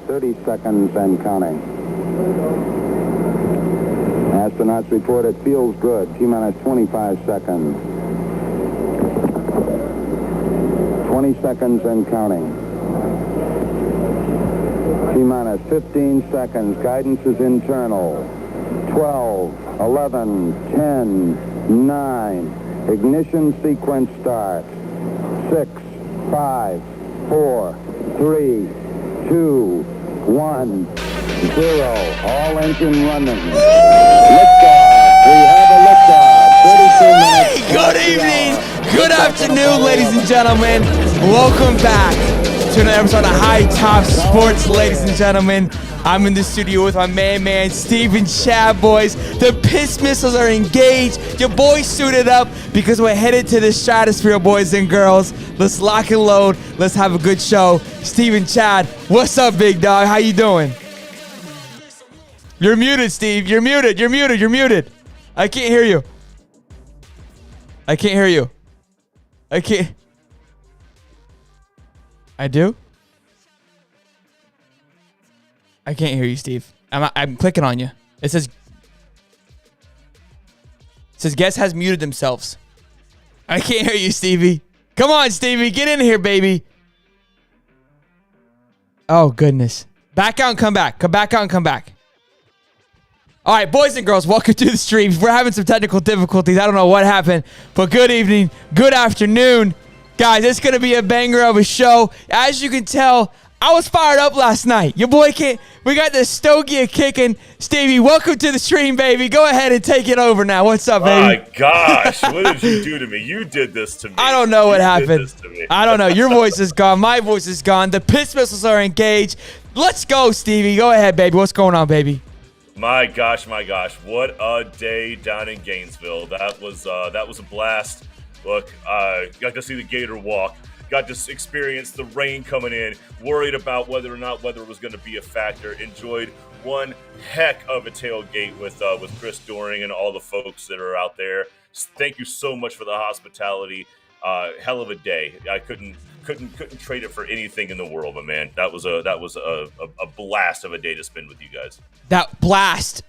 30 seconds and counting. Astronauts report it feels good. T-minus 25 seconds. 20 seconds and counting. T-minus 15 seconds. Guidance is internal. 12, 11, 10, 9. Ignition sequence starts. 6, 5, 4, 3, 2, 1, 0. All engine running. Liftoff. We have a liftoff. 32 minutes. Good evening. Good afternoon, ladies and gentlemen. Welcome back to another episode of High Top Sports, ladies and gentlemen. I'm in the studio with my man, Steven Chad, boys. The piss missiles are engaged. Your boys suited up because we're headed to the stratosphere, boys and girls. Let's lock and load. Let's have a good show. Steven Chad, what's up, big dog? How you doing? You're muted, Steve. You're muted. I can't hear you. I can't. I do? I can't hear you, Steve. I'm clicking on you. It says guest has muted themselves. I can't hear you, Stevie. Come on, Stevie. Get in here, baby. Oh, goodness. Back out and come back. Come back out and come back. All right, boys and girls, welcome to the stream. We're having some technical difficulties. I don't know what happened, but good evening, good afternoon. Guys, it's going to be a banger of a show. As you can tell, I was fired up last night. Your boy can't. We got the Stogie kicking. Stevie, welcome to the stream, baby. Go ahead and take it over now. What's up, baby? My gosh, what did you do to me? You did this to me. I don't know what happened. I don't know. Your voice is gone. My voice is gone. The piss missiles are engaged. Let's go, Stevie. Go ahead, baby. What's going on, baby? My gosh, what a day down in Gainesville. That was a blast. Look, got to see the Gator walk. Got to experience the rain coming in. Worried about whether or not weather was going to be a factor. Enjoyed one heck of a tailgate with Chris Doring and all the folks that are out there. Thank you so much for the hospitality. Hell of a day. I couldn't trade it for anything in the world, my man. That was a blast of a day to spend with you guys. That blast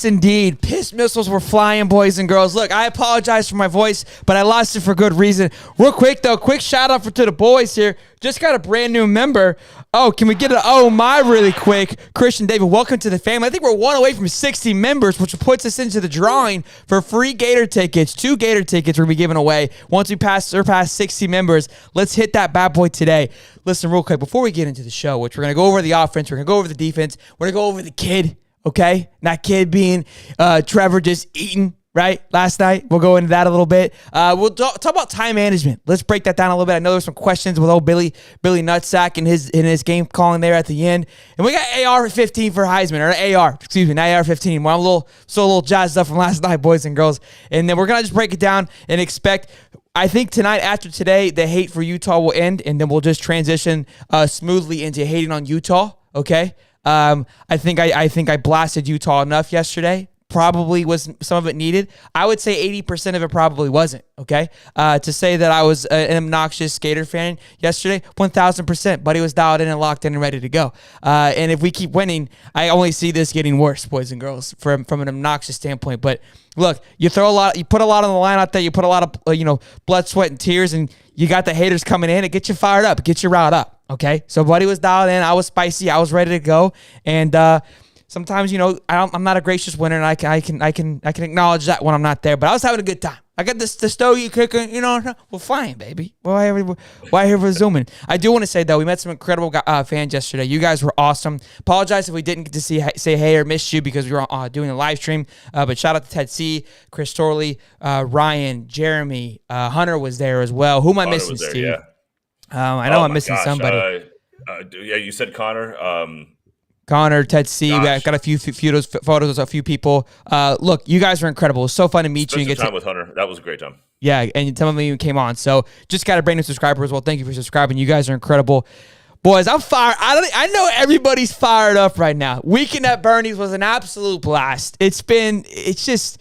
indeed. Piss missiles were flying, boys and girls. Look, I apologize for my voice, but I lost it for good reason. Real quick, though, quick shout out to the boys here. Just got a brand new member. Oh, can we get an oh my really quick? Christian David, welcome to the family. I think we're one away from 60 members, which puts us into the drawing for free Gator tickets. 2 Gator tickets we're going to be giving away once we surpass 60 members. Let's hit that bad boy today. Listen, real quick, before we get into the show, which we're going to go over the offense, we're going to go over the defense, we're going to go over the kid. Okay, that kid being Trevor just eating, right, last night. We'll go into that a little bit. We'll talk about time management. Let's break that down a little bit. I know there's some questions with old Billy Nutsack and his game calling there at the end. And we got AR-15 for Heisman, or not AR-15. Well, I'm a little jazzed up from last night, boys and girls. And then we're going to just break it down and expect, I think tonight, after today, the hate for Utah will end, and then we'll just transition smoothly into hating on Utah, okay? I think I blasted Utah enough yesterday. Probably was some of it needed. I would say 80% of it probably wasn't, okay? To say that I was an obnoxious Gator fan yesterday, 1,000%. Buddy was dialed in and locked in and ready to go. And if we keep winning, I only see this getting worse, boys and girls, from an obnoxious standpoint. But look, you put a lot on the line out there. You put a lot of blood, sweat, and tears, and you got the haters coming in. It gets you fired up. It gets you riled up. Okay, so Buddy was dialed in. I was spicy. I was ready to go. And sometimes, I'm not a gracious winner, and I can acknowledge that when I'm not there. But I was having a good time. I got the stogie kicking. Well, fine, baby. Why are we zooming? I do want to say though, we met some incredible fans yesterday. You guys were awesome. Apologize if we didn't get to say hey or miss you because we were doing a live stream. But shout out to Ted C, Chris Torley, Ryan, Jeremy, Hunter was there as well. Who am I missing, Steve? Yeah. I know I'm missing somebody. Yeah, you said Connor. Connor, Ted C. I got a few photos of a few people. Look, you guys were incredible. It was so fun to meet you. And get time with Hunter. That was a great time. Yeah, and some of you came on. So just got a brand new subscriber as well. Thank you for subscribing. You guys are incredible. Boys, I'm fired. I know everybody's fired up right now. Weekend at Bernie's was an absolute blast. It's just...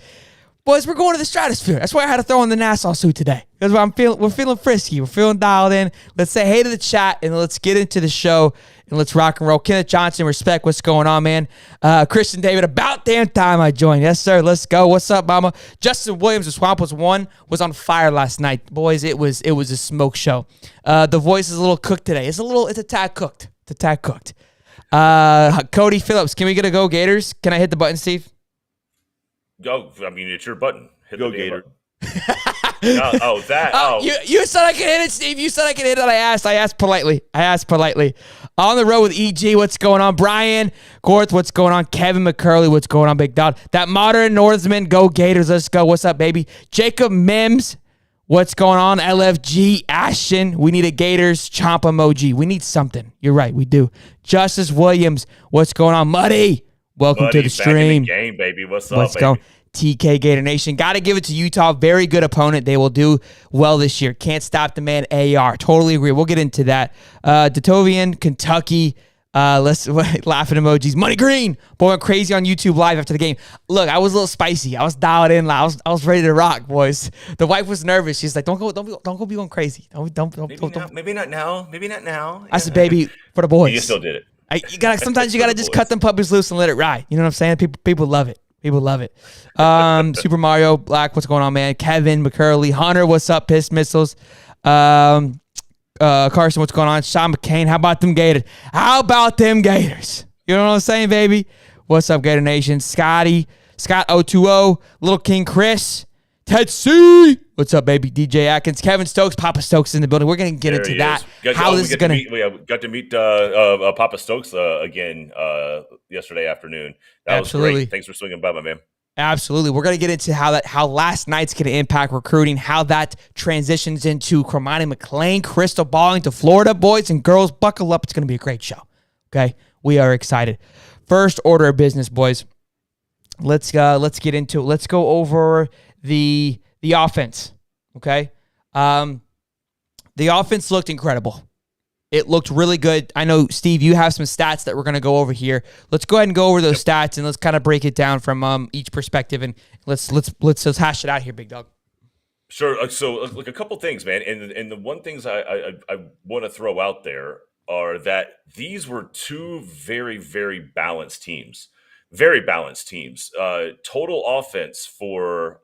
Boys, we're going to the stratosphere. That's why I had to throw on the Nassau suit today. Because we're feeling frisky. We're feeling dialed in. Let's say hey to the chat, and let's get into the show. and let's rock and roll. Kenneth Johnson, respect. What's going on, man? Christian David, about damn time I joined. Yes, sir. Let's go. What's up, mama? Justin Williams, the Swamp was on fire last night. Boys, it was a smoke show. The voice is a little cooked today. It's a tad cooked. Cody Phillips, can we get a go Gators? Can I hit the button, Steve? Go. I mean, it's your button. Hit Go the Gator. button. You said I could hit it, Steve. You said I could hit it. I asked politely. On the road with EG, what's going on? Brian Gorth, what's going on? Kevin McCurley, what's going on? Big dog. That modern Northman, go Gators. Let's go. What's up, baby? Jacob Mims, what's going on? LFG Ashton, we need a Gators chomp emoji. We need something. You're right, we do. Justice Williams, what's going on? Muddy, welcome to the stream. Back in the game, baby. What's up, Let's baby? go. TK Gator Nation. Got to give it to Utah. Very good opponent. They will do well this year. Can't stop the man, AR. Totally agree. We'll get into that. Detovian, Kentucky. Let's laughing emojis. Money Green. Boy, went crazy on YouTube Live after the game. Look, I was a little spicy. I was dialed in. I was ready to rock, boys. The wife was nervous. She's like, don't go be going crazy. Don't. Maybe not now. I said, baby, for the boys. You still did it. Sometimes you gotta just cut them puppies loose and let it ride. You know what I'm saying? People love it. People love it. Super Mario Black, what's going on, man? Kevin McCurley, Hunter, what's up? Piss Missiles. Carson, what's going on? Sean McCain, how about them Gators? You know what I'm saying, baby? What's up, Gator Nation? Scott 020, Little King Chris, Ted C. What's up, baby? DJ Atkins, Kevin Stokes, Papa Stokes in the building. We're gonna get into that. How this is gonna? We got to meet Papa Stokes again yesterday afternoon. That was great. Thanks for swinging by, my man. Absolutely. We're going to get into how last night's going to impact recruiting, how that transitions into Cormani McLean, crystal balling to Florida. Boys and girls, buckle up. It's going to be a great show. Okay? We are excited. First order of business, boys. Let's get into it. Let's go over the offense. Okay? The offense looked incredible. It looked really good. I know, Steve, you have some stats that we're going to go over here. Let's go ahead and go over those stats, and let's kind of break it down from each perspective, and let's hash it out here, big dog. Sure. So, like, a couple things, man, and the one things I want to throw out there are that these were two very, very balanced teams. Very balanced teams. Total offense for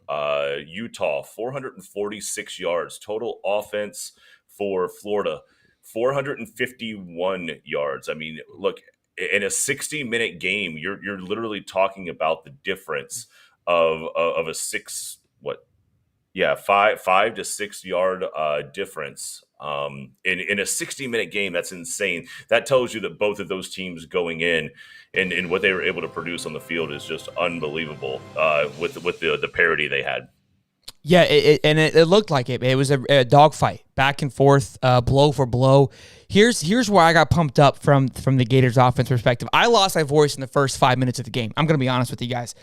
Utah, 446 yards. Total offense for Florida, 451 yards. I mean, look, in a 60-minute game, you're literally talking about the difference of a 5 to 6 yard difference. In a 60-minute game, that's insane. That tells you that both of those teams going in and what they were able to produce on the field is just unbelievable with the parity they had. Yeah, it looked like it. It was a dogfight, back and forth, blow for blow. Here's where I got pumped up from the Gators offense perspective. I lost my voice in the first 5 minutes of the game. I'm going to be honest with you guys.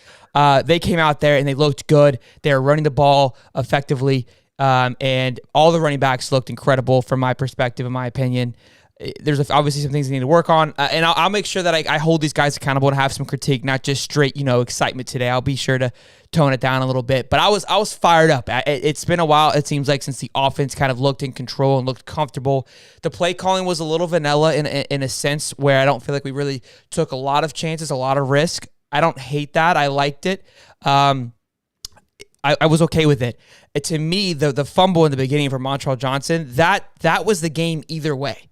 They came out there and they looked good. They were running the ball effectively, and all the running backs looked incredible from my perspective, in my opinion. There's obviously some things they need to work on, and I'll make sure that I hold these guys accountable and have some critique, not just straight, excitement today. I'll be sure to tone it down a little bit, but I was fired up. It's been a while, it seems like, since the offense kind of looked in control and looked comfortable. The play calling was a little vanilla in a sense where I don't feel like we really took a lot of chances, a lot of risk. I don't hate that. I liked it. I was okay with it. To me, the fumble in the beginning for Montrell Johnson, that was the game either way.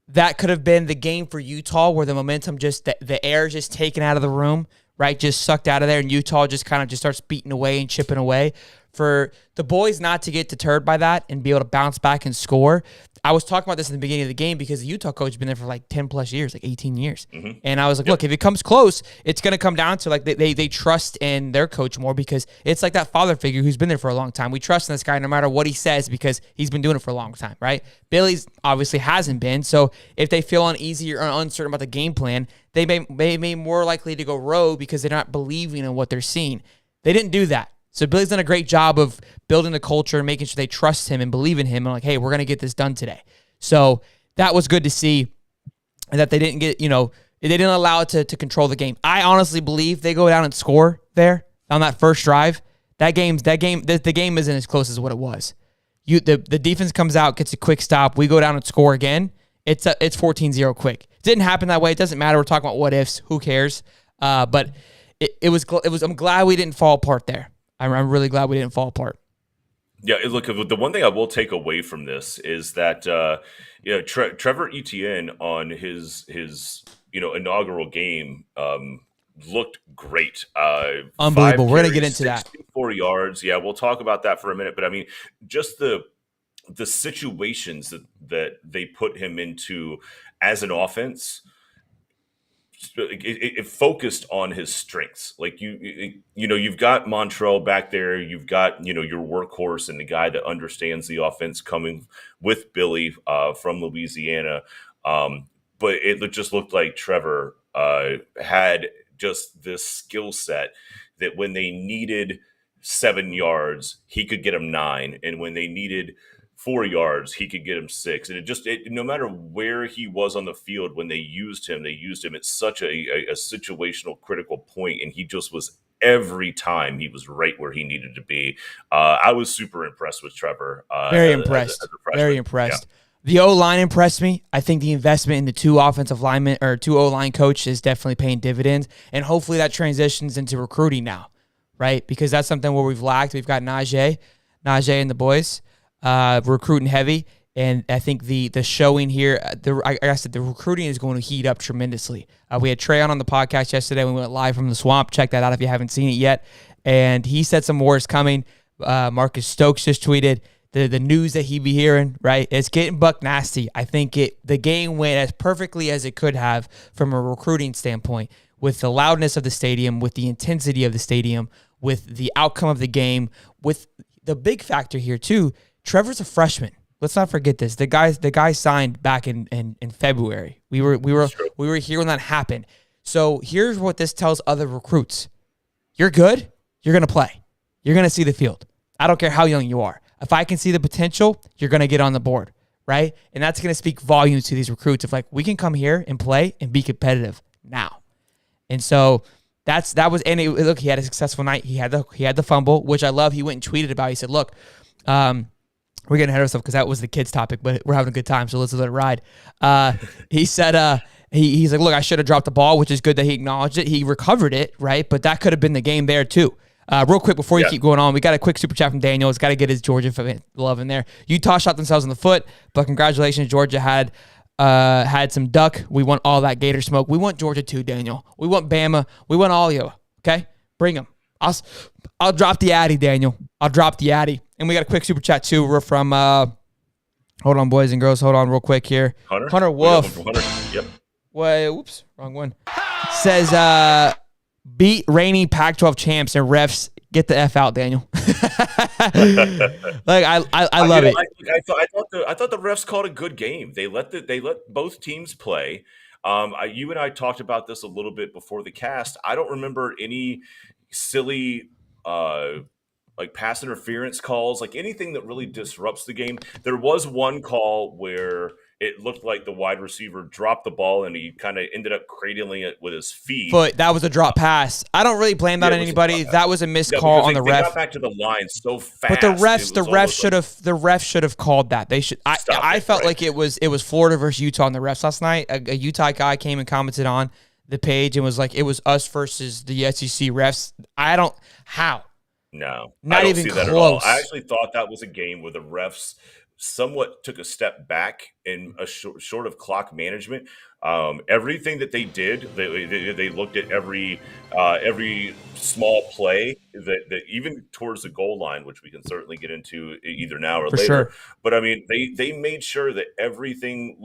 That could have been the game for Utah where the momentum the air is just taken out of the room, right? Just sucked out of there, and Utah just kind of just starts beating away and chipping away. For the boys not to get deterred by that and be able to bounce back and score. I was talking about this in the beginning of the game because the Utah coach has been there for like 10 plus years, like 18 years. Mm-hmm. And I was like, look, if it comes close, it's going to come down to like they trust in their coach more because it's like that father figure who's been there for a long time. We trust in this guy no matter what he says because he's been doing it for a long time, right? Billy's obviously hasn't been. So if they feel uneasy or uncertain about the game plan, they may more likely to go rogue because they're not believing in what they're seeing. They didn't do that. So Billy's done a great job of building the culture and making sure they trust him and believe in him and like, hey, we're going to get this done today. So that was good to see that they didn't get, they didn't allow it to control the game. I honestly believe they go down and score there on that first drive. The game isn't as close as what it was. The defense comes out, gets a quick stop. We go down and score again. It's 14-0 quick. Didn't happen that way. It doesn't matter. We're talking about what ifs. Who cares? But it was. I'm glad we didn't fall apart there. I'm really glad we didn't fall apart. Yeah, look, the one thing I will take away from this is that Trevor Etienne on his inaugural game looked great. Unbelievable. We're gonna get into that. 64 yards. Yeah, we'll talk about that for a minute. But I mean, just the situations that they put him into as an offense. It focused on his strengths. Like you've got Montrell back there. You've got your workhorse and the guy that understands the offense coming with Billy from Louisiana. But it just looked like Trevor had just this skill set that when they needed 7 yards, he could get them 9, and when they needed 4 yards, he could get him 6. And no matter where he was on the field, when they used him at such a situational critical point, and he just was every time he was right where he needed to be. I was super impressed with Trevor. Very impressed. Very impressed. Yeah. The O-line impressed me. I think the investment in the 2 offensive linemen or 2 O-line coach is definitely paying dividends, and hopefully that transitions into recruiting now, right? Because that's something where we've lacked. We've got Najee and the boys. Recruiting heavy, and I think the showing here, like I said, the recruiting is going to heat up tremendously. We had Trey on the podcast yesterday. We went live from the swamp. Check that out if you haven't seen it yet. And he said some more is coming. Marcus Stokes just tweeted the news that he'd be hearing, right? It's getting buck nasty. I think the game went as perfectly as it could have from a recruiting standpoint, with the loudness of the stadium, with the intensity of the stadium, with the outcome of the game, with the big factor here too. Trevor's a freshman. Let's not forget this. The guy signed back in February. We were here when that happened. So here's what this tells other recruits. You're good. You're going to play. You're going to see the field. I don't care how young you are. If I can see the potential, you're going to get on the board, right? And that's going to speak volumes to these recruits of like, we can come here and play and be competitive now. And so look, he had a successful night. He had the fumble, which I love. He went and tweeted about it. He said, look, we're getting ahead of ourselves because that was the kids' topic, but we're having a good time, so let's let it ride. He said, he's like, look, I should have dropped the ball, which is good that he acknowledged it. He recovered it, right? But that could have been the game there too. Real quick before you keep going on, we got a quick super chat from Daniel. He's got to get his Georgia love in there. Utah shot themselves in the foot, but congratulations, Georgia had some duck. We want all that Gator smoke. We want Georgia too, Daniel. We want Bama. We want all of you. Okay, bring them. I'll drop the Addy, Daniel. I'll drop the Addy. And we got a quick super chat too. We're from hold on, boys and girls. Hold on real quick here. Hunter Wolf. Yep. Wait, oops, wrong one. Says beat reigning Pac-12 champs and refs get the F out, Daniel. Like I love it. I thought the refs called a good game. They let both teams play. You and I talked about this a little bit before the cast. I don't remember any silly like pass interference calls, like anything that really disrupts the game. There was one call where it looked like the wide receiver dropped the ball and he kind of ended up cradling it with his feet. But that was a drop pass. I don't really blame that on anybody. That was a missed call on the ref. They got back to the line so fast. But the refs should have called that. They should. I felt like it was Florida versus Utah on the refs last night. A Utah guy came and commented on the page and was like, it was us versus the SEC refs. No, not I don't even see close. That at all. I actually thought that was a game where the refs somewhat took a step back in a short of clock management. Everything that they did, they looked at every small play that even towards the goal line, which we can certainly get into either now or later. Sure. But I mean, they made sure that everything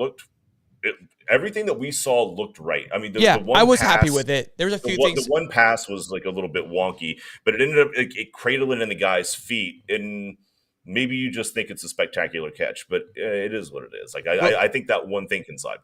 that we saw looked right. I mean, I was happy with it. There was a few things. The one pass was like a little bit wonky, but it ended up it cradling in the guy's feet, and maybe you just think it's a spectacular catch, but it is what it is. Like I think that one thing can slide.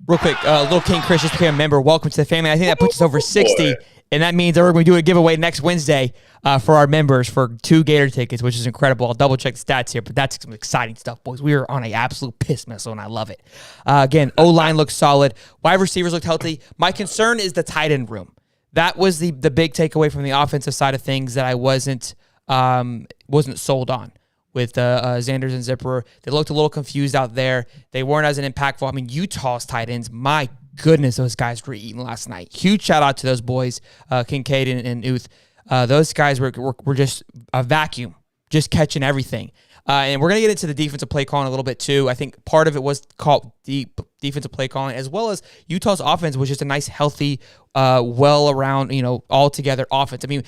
Real quick, Lil King Chris just became a member. Welcome to the family. I think that puts us over 60, and that means that we're going to do a giveaway next Wednesday for our members for 2 Gator tickets, which is incredible. I'll double check the stats here, but that's some exciting stuff, boys. We are on an absolute piss missile, and I love it. Again, O-line looks solid. Wide receivers looked healthy. My concern is the tight end room. That was the big takeaway from the offensive side of things that I wasn't sold on. With Xanders and Zipper. They looked a little confused out there. They weren't as impactful. I mean, Utah's tight ends, my goodness those guys were eating last night. Huge shout out to those boys, Kincaid and Uth. Those guys were just a vacuum, just catching everything. And we're going to get into the defensive play calling a little bit too. I think part of it was called deep defensive play calling, as well as Utah's offense was just a nice, healthy, well-around, all-together offense. I mean,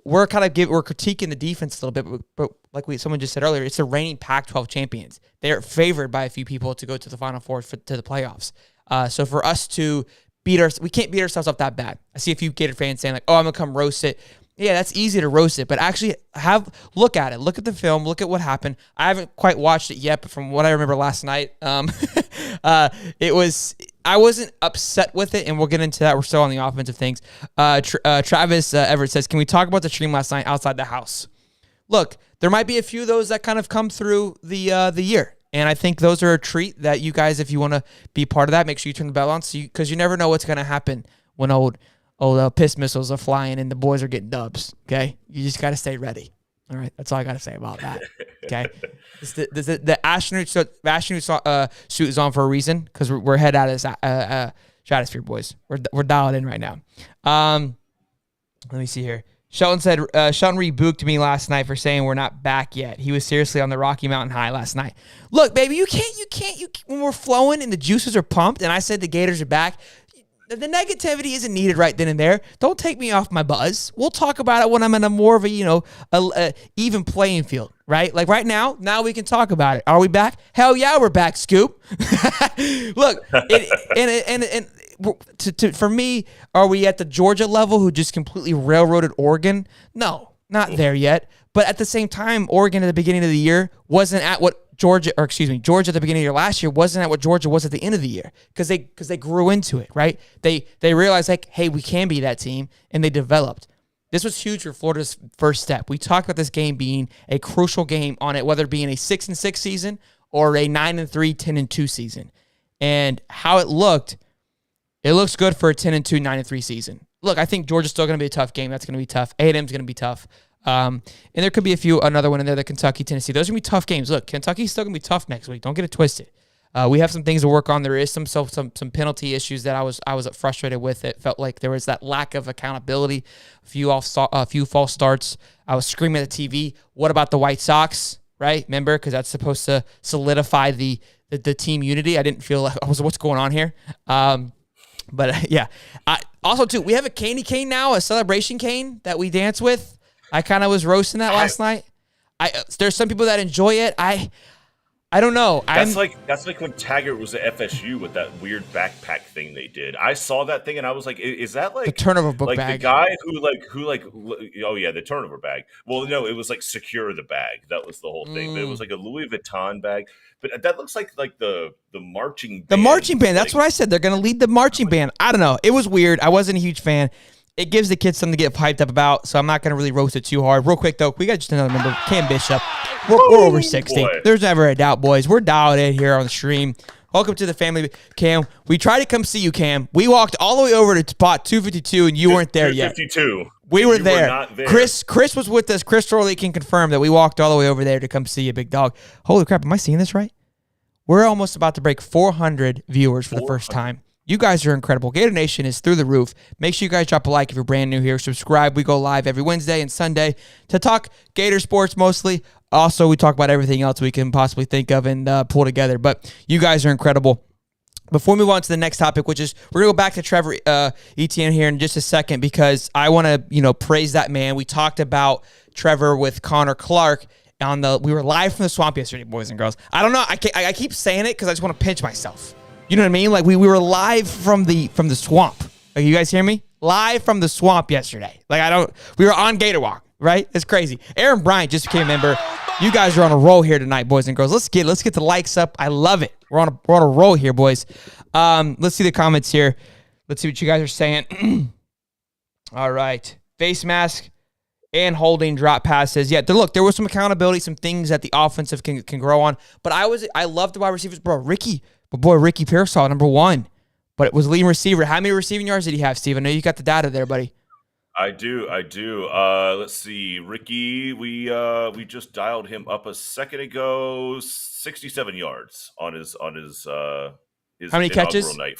we're critiquing the defense a little bit, but like someone just said earlier, it's the reigning Pac-12 champions. They're favored by a few people to go to the Final Four to the playoffs. So for us to we can't beat ourselves up that bad. I see a few Gator fans saying like, "Oh, I'm gonna come roast it." Yeah, that's easy to roast it, but actually look at it. Look at the film. Look at what happened. I haven't quite watched it yet, but from what I remember last night, I wasn't upset with it, and we'll get into that. We're still on the offensive things. Travis Everett says, "Can we talk about the stream last night outside the house?" Look, there might be a few of those that kind of come through the year, and I think those are a treat that you guys, if you want to be part of that, make sure you turn the bell on, because you never know what's going to happen when old piss missiles are flying and the boys are getting dubs, okay? You just got to stay ready. All right, that's all I got to say about that, okay? The astronaut suit is on for a reason, because we're head out of this stratosphere, boys. We're dialed in right now. Let me see here. Shelton said, Shelton rebuked me last night for saying we're not back yet. He was seriously on the Rocky Mountain High last night. Look, baby, you can't, when we're flowing and the juices are pumped and I said the Gators are back, the negativity isn't needed right then and there. Don't take me off my buzz. We'll talk about it when I'm in a more of a even playing field, right? Like right now we can talk about it. Are we back? Hell yeah, we're back, Scoop. Look, for me, are we at the Georgia level who just completely railroaded Oregon? No, not there yet. But at the same time, Oregon at the beginning of the year wasn't at what Georgia at the beginning of the year last year wasn't at what Georgia was at the end of the year, because they grew into it, right? They realized like, hey, we can be that team, and they developed. This was huge for Florida's first step. We talked about this game being a crucial game on it, whether it being a 6-6 season or a 9-3, 10-2 season, and how it looked. It looks good for a 10-2, 9-3 season. Look, I think Georgia's still going to be a tough game. That's going to be tough. A&M's going to be tough. And there could be another one in there, the Kentucky, Tennessee. Those are going to be tough games. Look, Kentucky's still going to be tough next week. Don't get it twisted. We have some things to work on. There is some penalty issues that I was frustrated with. It felt like there was that lack of accountability, a few false starts. I was screaming at the TV, what about the White Sox, right? Remember, because that's supposed to solidify the team unity. I didn't feel like, what's going on here? Yeah. Also, too, we have a candy cane now, a celebration cane that we dance with. I kind of was roasting that last night. There's some people that enjoy it. I don't know. That's like when Taggart was at FSU with that weird backpack thing they did. I saw that thing and I was like, is that like the turnover book like bag? The guy oh yeah, the turnover bag. Well, no, it was like secure the bag. That was the whole thing. But it was like a Louis Vuitton bag. But that looks like the marching band. The marching band. That's what I said. They're going to lead the marching band. I don't know. It was weird. I wasn't a huge fan. It gives the kids something to get hyped up about, so I'm not going to really roast it too hard. Real quick, though, we got just another member, Cam Bishop. We're over 60. Boy. There's never a doubt, boys. We're dialed in here on the stream. Welcome to the family, Cam. We tried to come see you, Cam. We walked all the way over to spot 252, and you weren't there yet. 252. We were there. Not there. Chris was with us. Chris Rowley can confirm that we walked all the way over there to come see you, big dog. Holy crap, am I seeing this right? We're almost about to break 400 viewers for the first time. You guys are incredible. Gator Nation is through the roof. Make sure you guys drop a like if you're brand new here. Subscribe. We go live every Wednesday and Sunday to talk Gator sports mostly. Also, we talk about everything else we can possibly think of and pull together. But you guys are incredible. Before we move on to the next topic, which is we're going to go back to Trevor Etienne here in just a second, because I want to praise that man. We talked about Trevor with Connor Clark. We were live from the swamp yesterday, boys and girls. I don't know. I keep saying it because I just want to pinch myself. You know what I mean? Like we were live from the swamp. Like, you guys hear me? Live from the swamp yesterday. We were on Gator Walk, right? It's crazy. Aaron Bryant just became a member. You guys are on a roll here tonight, boys and girls. Let's get the likes up. I love it. We're on a roll here, boys. Let's see the comments here. Let's see what you guys are saying. All right. Face mask and holding drop passes. Yeah, look, there was some accountability, some things that the offensive can grow on. But I love the wide receivers, bro. Ricky Pearsall, number 1. But it was leading receiver. How many receiving yards did he have, Steve? I know you got the data there, buddy. I do. Let's see. Ricky, we just dialed him up a second ago. 67 yards on his how many catches? night.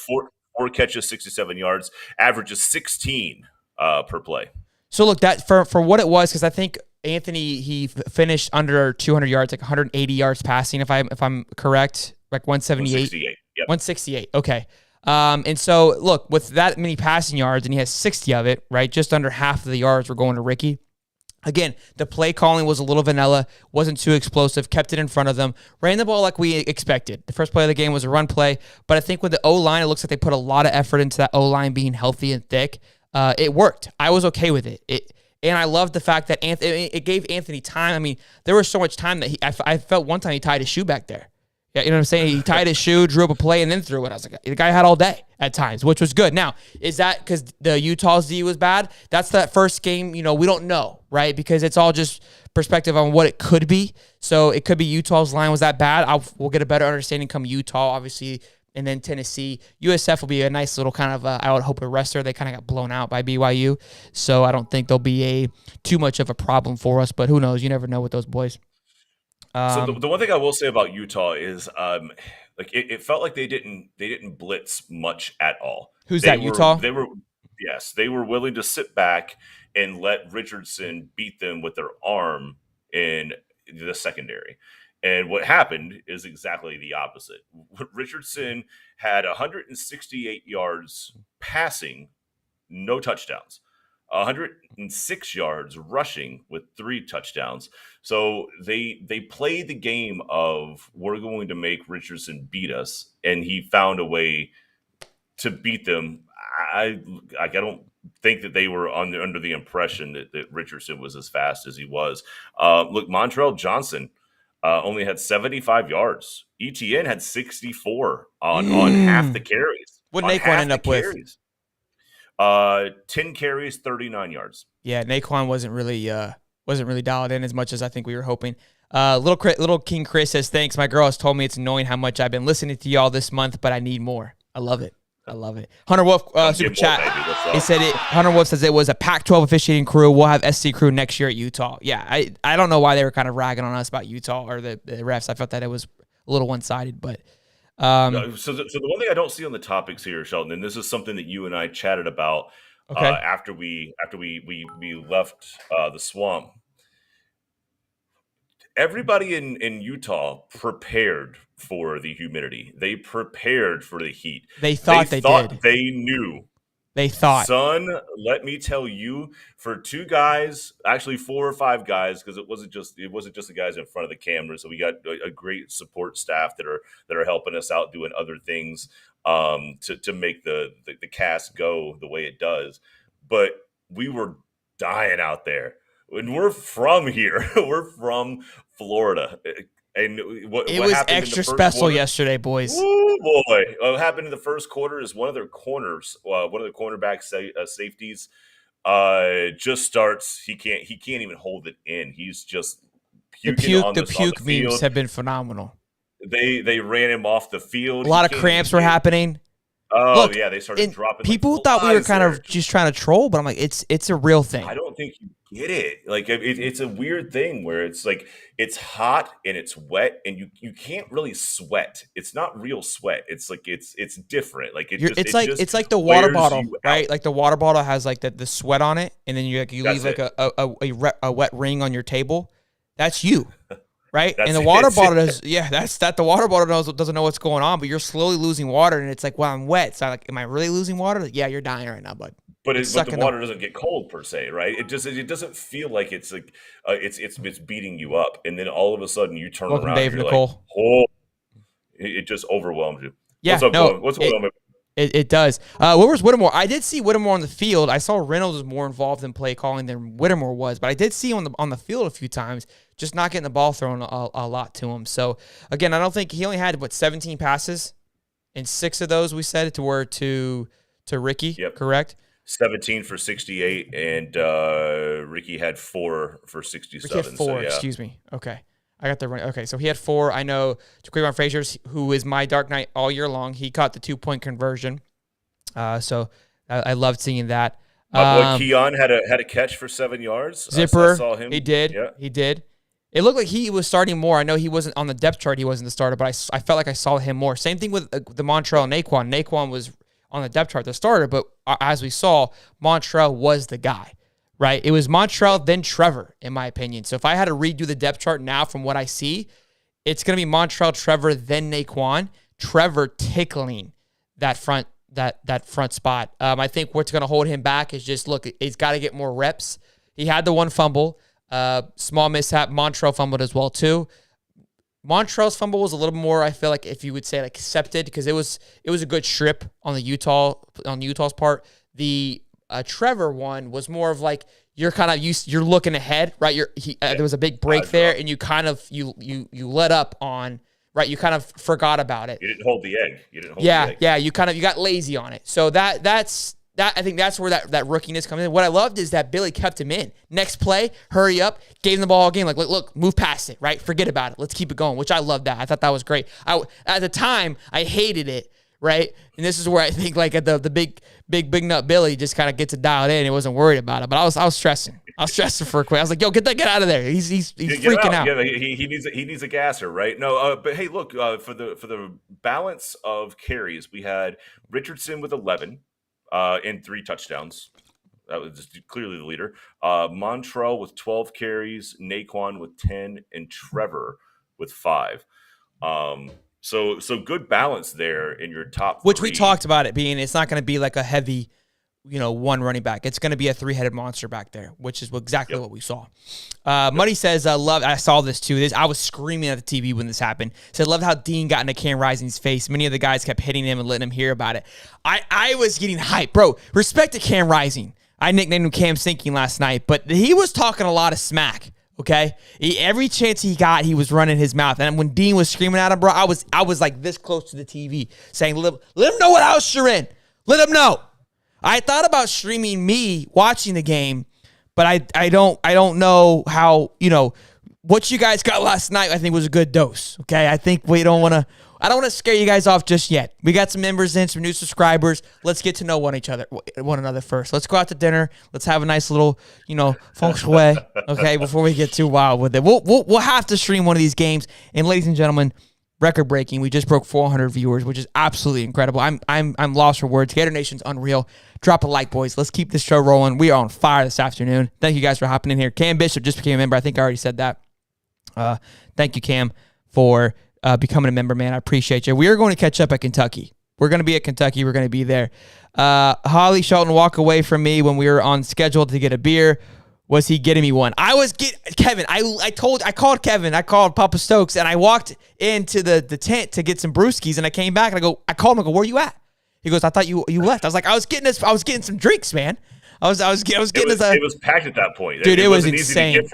4 catches, 67 yards, averages 16 per play. So look, that for what it was, because I think Anthony, he finished under 200 yards, like 180 yards passing, if I'm correct, like 178. 168. Yep. 168. Okay. And so look, with that many passing yards, and he has 60 of it, right? Just under half of the yards were going to Ricky. Again, the play calling was a little vanilla, wasn't too explosive, kept it in front of them, ran the ball like we expected. The first play of the game was a run play, but I think with the O-line, it looks like they put a lot of effort into that O-line being healthy and thick. It worked. I was okay with it. And I loved the fact that it gave Anthony time. I mean, there was so much time that I felt one time he tied his shoe back there. Yeah, you know what I'm saying? He tied his shoe, drew up a play, and then threw it. I was like, the guy had all day at times, which was good. Now, is that because the Utah's D was bad? That's that first game, we don't know, right? Because it's all just perspective on what it could be. So it could be Utah's line was that bad. We'll get a better understanding come Utah, obviously, and then Tennessee. USF will be a nice little kind of, I would hope, a rester. They kind of got blown out by BYU. So I don't think there'll be too much of a problem for us, but who knows? You never know with those boys. So the one thing I will say about Utah is, it felt like they didn't blitz much at all. Who's that? Utah? They were willing to sit back and let Richardson beat them with their arm in the secondary. And what happened is exactly the opposite. Richardson had 168 yards passing, no touchdowns. 106 yards rushing with 3 touchdowns. So they played the game of, we're going to make Richardson beat us, and he found a way to beat them. I don't think that they were under the impression that Richardson was as fast as he was. Look, Montrell Johnson only had 75 yards. Etienne had 64 on half the carries. What did Naquan end up with? 10 carries, 39 yards. Yeah, Naquan wasn't really dialed in as much as I think we were hoping. Little King Chris says, thanks. My girl has told me it's annoying how much I've been listening to y'all this month, but I need more. I love it. Hunter Wolf, super chat. He said Hunter Wolf says it was a Pac-12 officiating crew. We'll have SC crew next year at Utah. Yeah, I don't know why they were kind of ragging on us about Utah or the refs. I felt that it was a little one-sided, but so the one thing I don't see on the topics here, Shelton, and this is something that you and I chatted about after we left the swamp. Everybody in Utah prepared for the humidity. They prepared for the heat. They thought they did. They knew. They thought. Son, let me tell you, for 2 guys, actually 4 or 5 guys, because it wasn't just the guys in front of the camera. So we got a great support staff that are helping us out doing other things to make the cast go the way it does. But we were dying out there. And we're from here. We're from Florida. And it was extra special yesterday, boys. Oh boy! What happened in the first quarter is one of their cornerback safeties just starts. He can't even hold it in. He's just puking the puke memes have been phenomenal. They ran him off the field. A lot of cramps were happening. Oh, look, yeah, they started dropping. People thought we were kind of just trying to troll, but I'm like, it's a real thing. I don't think you get it. Like, it's a weird thing where it's like it's hot and it's wet, and you can't really sweat. It's not real sweat. It's like it's different. Like it's like the water bottle, right? Like the water bottle has like the sweat on it, and then you leave like a wet ring on your table. That's you. Right? And the water bottle does, the water bottle doesn't know what's going on, but you're slowly losing water, and it's like, well, I'm wet. So I'm like, am I really losing water? Like, yeah, you're dying right now, bud. But the water doesn't get cold per se, right? It doesn't feel like it's like it's beating you up, and then all of a sudden you turn around Dave and you're Nicole. like, oh, it just overwhelms you. Yeah, what's going on? It does. Where's Whittemore? I did see Whittemore on the field. I saw Reynolds was more involved in play calling than Whittemore was, but I did see him on the field a few times, just not getting the ball thrown a lot to him. So, again, I don't think he only had, 17 passes, and 6 of those we said were to Ricky, correct? 17 for 68, and Ricky had 4 for 67. Ricky had 4, excuse me. Okay. I got the right. Okay, so he had 4. I know Jaquan Frazier, who is my Dark Knight all year long, he caught the 2-point conversion. So I loved seeing that. My boy Keon had a catch for 7 yards. Zipper, I saw him. He did. Yeah. He did. It looked like he was starting more. I know he wasn't on the depth chart. He wasn't the starter, but I felt like I saw him more. Same thing with the Montrell and Naquan. Naquan was on the depth chart, the starter, but as we saw, Montrell was the guy, right? It was Montrell, then Trevor, in my opinion. So if I had to redo the depth chart now from what I see, it's going to be Montrell, Trevor, then Naquan. Trevor tickling that front spot. I think what's going to hold him back is just, look, he's got to get more reps. He had the one fumble, small mishap. Montrell fumbled as well too. Montrell's fumble was a little more, I feel like, if you would say, like, accepted, because it was a good strip on Utah's part. The Trevor one was more of like, you're kind of you're looking ahead, right? There was a big break there, and you kind of you let up on, right? You kind of forgot about it. You didn't hold the egg. Yeah. You got lazy on it. So that's I think that's where that rookiness comes in. What I loved is that Billy kept him in. Next play, hurry up, gave him the ball all game. Like, look, move past it, right? Forget about it. Let's keep it going, which I love that. I thought that was great. At the time, I hated it, right? And this is where I think, like, at the big nut Billy just kind of gets it dialed in. He wasn't worried about it, but I was stressing. I was stressing for a quick. I was like, yo, get out of there. He's freaking out. Yeah, he needs a gasser, right? No, but hey, look, for the balance of carries, we had Richardson with 11 and 3 touchdowns. That was just clearly the leader. Montrell with 12 carries, Naquan with 10, and Trevor with 5. So good balance there in your top Which 3. we talked about it being, it's not going to be like a heavy, one running back. It's going to be a 3-headed monster back there, which is exactly what we saw. Muddy says, I saw this too. I was screaming at the TV when this happened. Said, love how Dean got into Cam Rising's face. Many of the guys kept hitting him and letting him hear about it. I was getting hyped. Bro, respect to Cam Rising. I nicknamed him Cam Sinking last night, but he was talking a lot of smack. Okay, every chance he got, he was running his mouth. And when Dean was screaming at him, bro, I was like this close to the TV, saying, "Let him know what house you're in. Let him know." I thought about streaming me watching the game, but I don't know how, what you guys got last night. I think was a good dose. Okay, I think I don't want to scare you guys off just yet. We got some members in, some new subscribers. Let's get to know one another first. Let's go out to dinner. Let's have a nice little, feng shui, okay, before we get too wild with it. We'll have to stream one of these games. And ladies and gentlemen, record breaking. We just broke 400 viewers, which is absolutely incredible. I'm lost for words. Gator Nation's unreal. Drop a like, boys. Let's keep this show rolling. We are on fire this afternoon. Thank you guys for hopping in here. Cam Bishop just became a member. I think I already said that. Thank you, Cam, for becoming a member, man. I appreciate you. We are going to catch up at Kentucky. We're going to be at Kentucky. We're going to be there. Holly Shelton walk away from me when we were on schedule to get a beer. Was he getting me one? Kevin. I called Kevin. I called Papa Stokes, and I walked into the tent to get some brewskis, and I came back and I called him. I go, where you at? He goes, I thought you left. I was like, I was getting some drinks, man. I was getting it was packed at that point, dude. It was insane. insane. Easy to get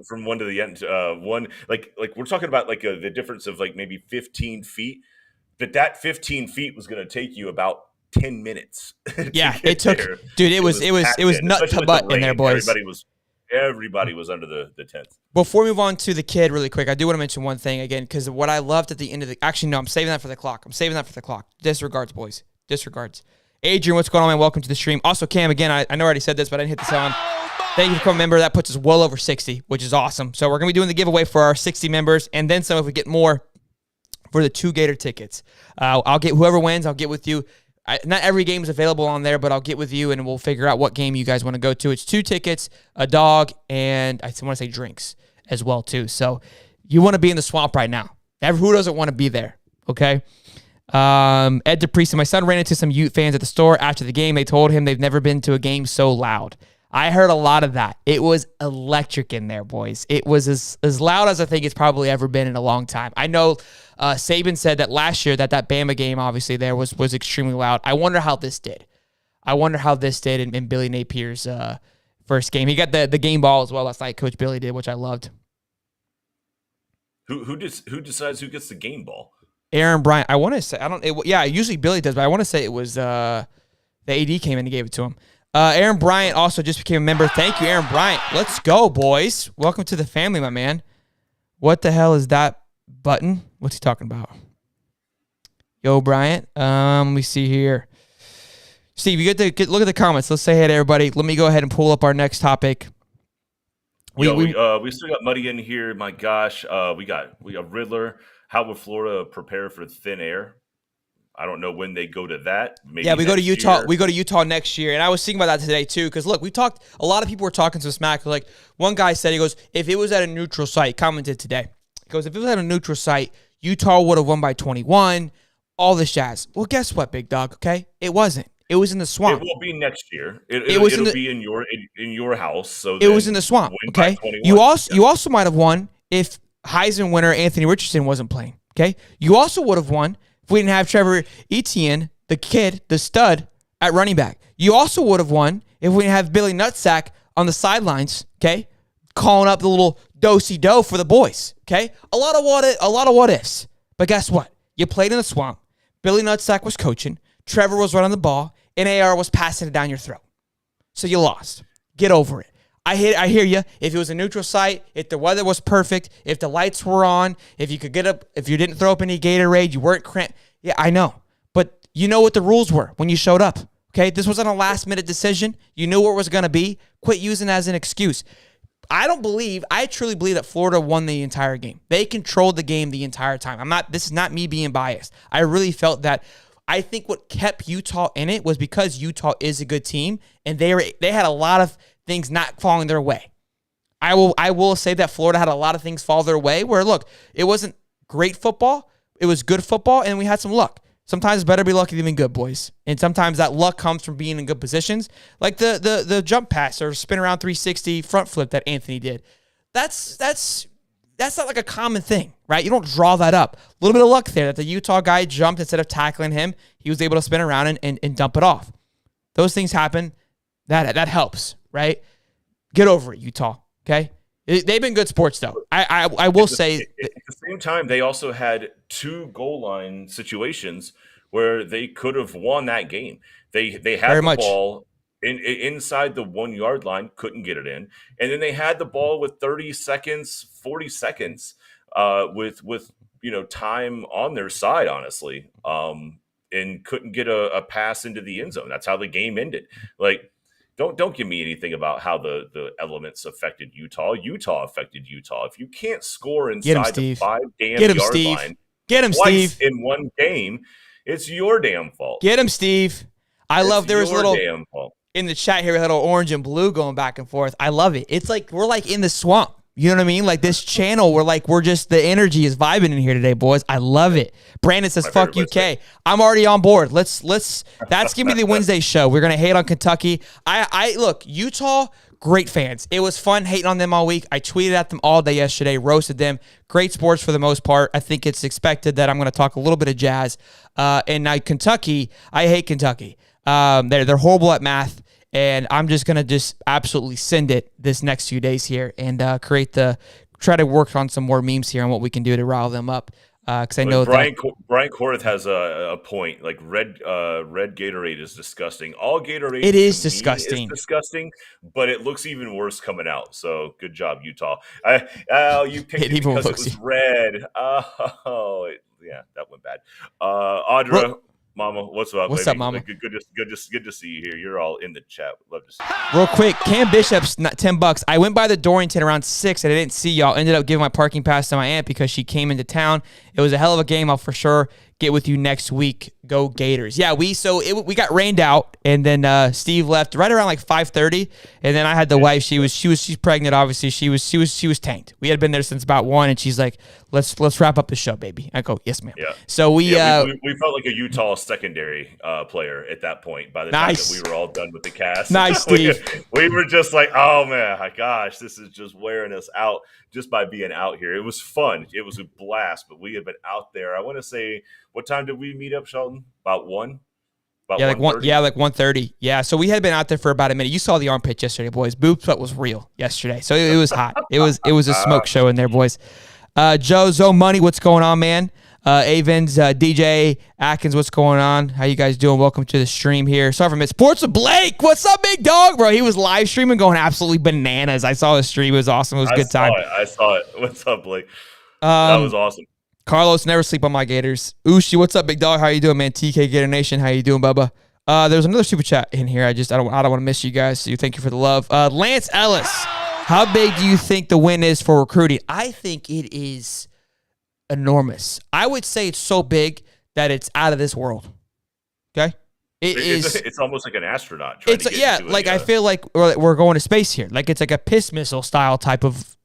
from one to the end. One like we're talking about like the difference of like maybe 15 feet. That 15 feet was going to take you about 10 minutes. Yeah, it took, there. Dude. It was nut to butt in there, boys. Everybody was under the tent. Before we move on to the kid really quick, I do want to mention one thing again, because what I loved at the end of I'm saving that for the clock. Disregards, boys. Disregards. Adrian, what's going on, man? Welcome to the stream. Also, Cam, again, I know I already said this, but I didn't hit this on. Thank you for becoming a member. That puts us well over 60, which is awesome. So we're going to be doing the giveaway for our 60 members, and then some if we get more for the 2 Gator tickets. I'll get whoever wins, I'll get with you. Not every game is available on there, but I'll get with you, and we'll figure out what game you guys want to go to. It's 2 tickets, a dog, and I want to say drinks as well, too. So you want to be in the swamp right now. Who doesn't want to be there, okay? Ed DePriest, my son ran into some Ute fans at the store after the game. They told him they've never been to a game so loud. I heard a lot of that. It was electric in there, boys. It was as loud as I think it's probably ever been in a long time. I know Saban said that last year that Bama game, obviously, there was extremely loud. I wonder how this did. In Billy Napier's first game. He got the game ball as well last night. Coach Billy did, which I loved. Who decides who gets the game ball? Aaron Bryant. I want to say, usually Billy does, but I want to say it was the AD came in and gave it to him. Aaron Bryant also just became a member. Thank you, Aaron Bryant. Let's go, boys. Welcome to the family, my man. What the hell is that button? What's he talking about? Yo, Bryant. Let me see here. Steve, you get look at the comments. Let's say hey to everybody. Let me go ahead and pull up our next topic. We still got Muddy in here. My gosh, we got Riddler. How will Florida prepare for thin air? I don't know when they go to that. Maybe yeah, we go to next Utah. year. We go to Utah next year, and I was thinking about that today too. Because look, a lot of people were talking some smack. Like one guy said, he goes, if it was at a neutral site, commented today. He goes, if it was at a neutral site, Utah would have won by 21. All this jazz. Well, guess what, big dog? Okay, it wasn't. It was in the swamp. It will be next year. It'll be in your house. So it was in the swamp. Okay, you also might have won if Heisman winner Anthony Richardson wasn't playing. Okay, you also would have won if we didn't have Trevor Etienne, the kid, the stud, at running back. You also would have won if we didn't have Billy Nutsack on the sidelines. Okay, calling up the little do-si-do for the boys. Okay, a lot of what ifs. But guess what? You played in the swamp. Billy Nutsack was coaching. Trevor was running the ball. And AR was passing it down your throat. So you lost. Get over it. I hear you. If it was a neutral site, if the weather was perfect, if the lights were on, if you could get up, if you didn't throw up any Gatorade, you weren't cramped. Yeah, I know. But you know what the rules were when you showed up. Okay? This wasn't a last-minute decision. You knew where it was going to be. Quit using it as an excuse. I truly believe that Florida won the entire game. They controlled the game the entire time. This is not me being biased. I really felt that. I think what kept Utah in it was because Utah is a good team, and they had a lot of things not falling their way. I will say that Florida had a lot of things fall their way where, look, it wasn't great football. It was good football, and we had some luck. Sometimes it's better to be lucky than being good, boys. And sometimes that luck comes from being in good positions, like the jump pass or spin around 360 front flip that Anthony did. That's not like a common thing, right? You don't draw that up. A little bit of luck there that the Utah guy jumped instead of tackling him. He was able to spin around and dump it off. Those things happen. That helps, right? Get over it, Utah, okay? They've been good sports, though. I will say. At the same time, they also had 2 goal line situations where they could have won that game. They had the ball inside the 1 yard line, couldn't get it in, and then they had the ball with 30 seconds, 40 seconds, with time on their side, honestly, and couldn't get a pass into the end zone. That's how the game ended. Like, don't give me anything about how the elements affected Utah. Utah affected Utah. If you can't score inside the 5 damn yard line, get him, Steve, in one game, it's your damn fault. Get him, Steve. I love there was a little damn fault. In the chat here, we had a little orange and blue going back and forth. I love it. It's like we're like in the swamp. You know what I mean? Like this channel, we're just the energy is vibing in here today, boys. I love it. Brandon says, "Fuck UK." I'm already on board. Let's. That's gonna be the Wednesday show. We're gonna hate on Kentucky. I look, Utah. Great fans. It was fun hating on them all week. I tweeted at them all day yesterday, roasted them. Great sports for the most part. I think it's expected that I'm going to talk a little bit of jazz. And now Kentucky, I hate Kentucky. They're horrible at math, and I'm just going to absolutely send it this next few days here and try to work on some more memes here on what we can do to rile them up. Because I know Brian Korth has a point. Like red Gatorade is disgusting. All Gatorade is disgusting. But it looks even worse coming out. So good job, Utah. You picked it because it was red. Yeah, that went bad. Audra. Mama, what's up? What's up, Mama? Good to see you here. You're all in the chat. Love to see you. Real quick, Cam Bishop's $10. I went by the Dorrington around 6 and I didn't see y'all. Ended up giving my parking pass to my aunt because she came into town. It was a hell of a game. I'll for sure get with you next week. Go Gators. Yeah, we got rained out, and then Steve left right around like 5:30, and then I had the wife. She's pregnant. Obviously, she was tanked. We had been there since about 1, and she's like, let's wrap up the show, baby. I go, yes, ma'am. Yeah. So we felt like a Utah secondary player at that point. By the time that we were all done with the cast, nice, Steve. we were just like, oh man, my gosh, this is just wearing us out just by being out here. It was fun. It was a blast, but we had been out there. I want to say, what time did we meet up, Shelton? About 1? Like 1:30. Yeah, so we had been out there for about a minute. You saw the armpit yesterday, boys. Boob sweat was real yesterday, so it was hot. It was a smoke show in there, boys. Joe Money, what's going on, man? Avens, DJ Atkins, what's going on? How you guys doing? Welcome to the stream here. Sorry for missing. Sports with Blake, what's up, big dog, bro? He was live streaming, going absolutely bananas. I saw his stream. It was awesome. It was a good time. I saw it. What's up, Blake? That was awesome. Carlos, never sleep on my Gators. Ushi, what's up, big dog? How you doing, man? TK Gator Nation, how you doing, Bubba? There's another super chat in here. I don't want to miss you guys. So thank you for the love. Lance Ellis, how big do you think the win is for recruiting? I think it is enormous. I would say it's so big that it's out of this world. Okay? It's almost like an astronaut. Trying to get into I feel like we're going to space here. Like it's like a piss missile style type of,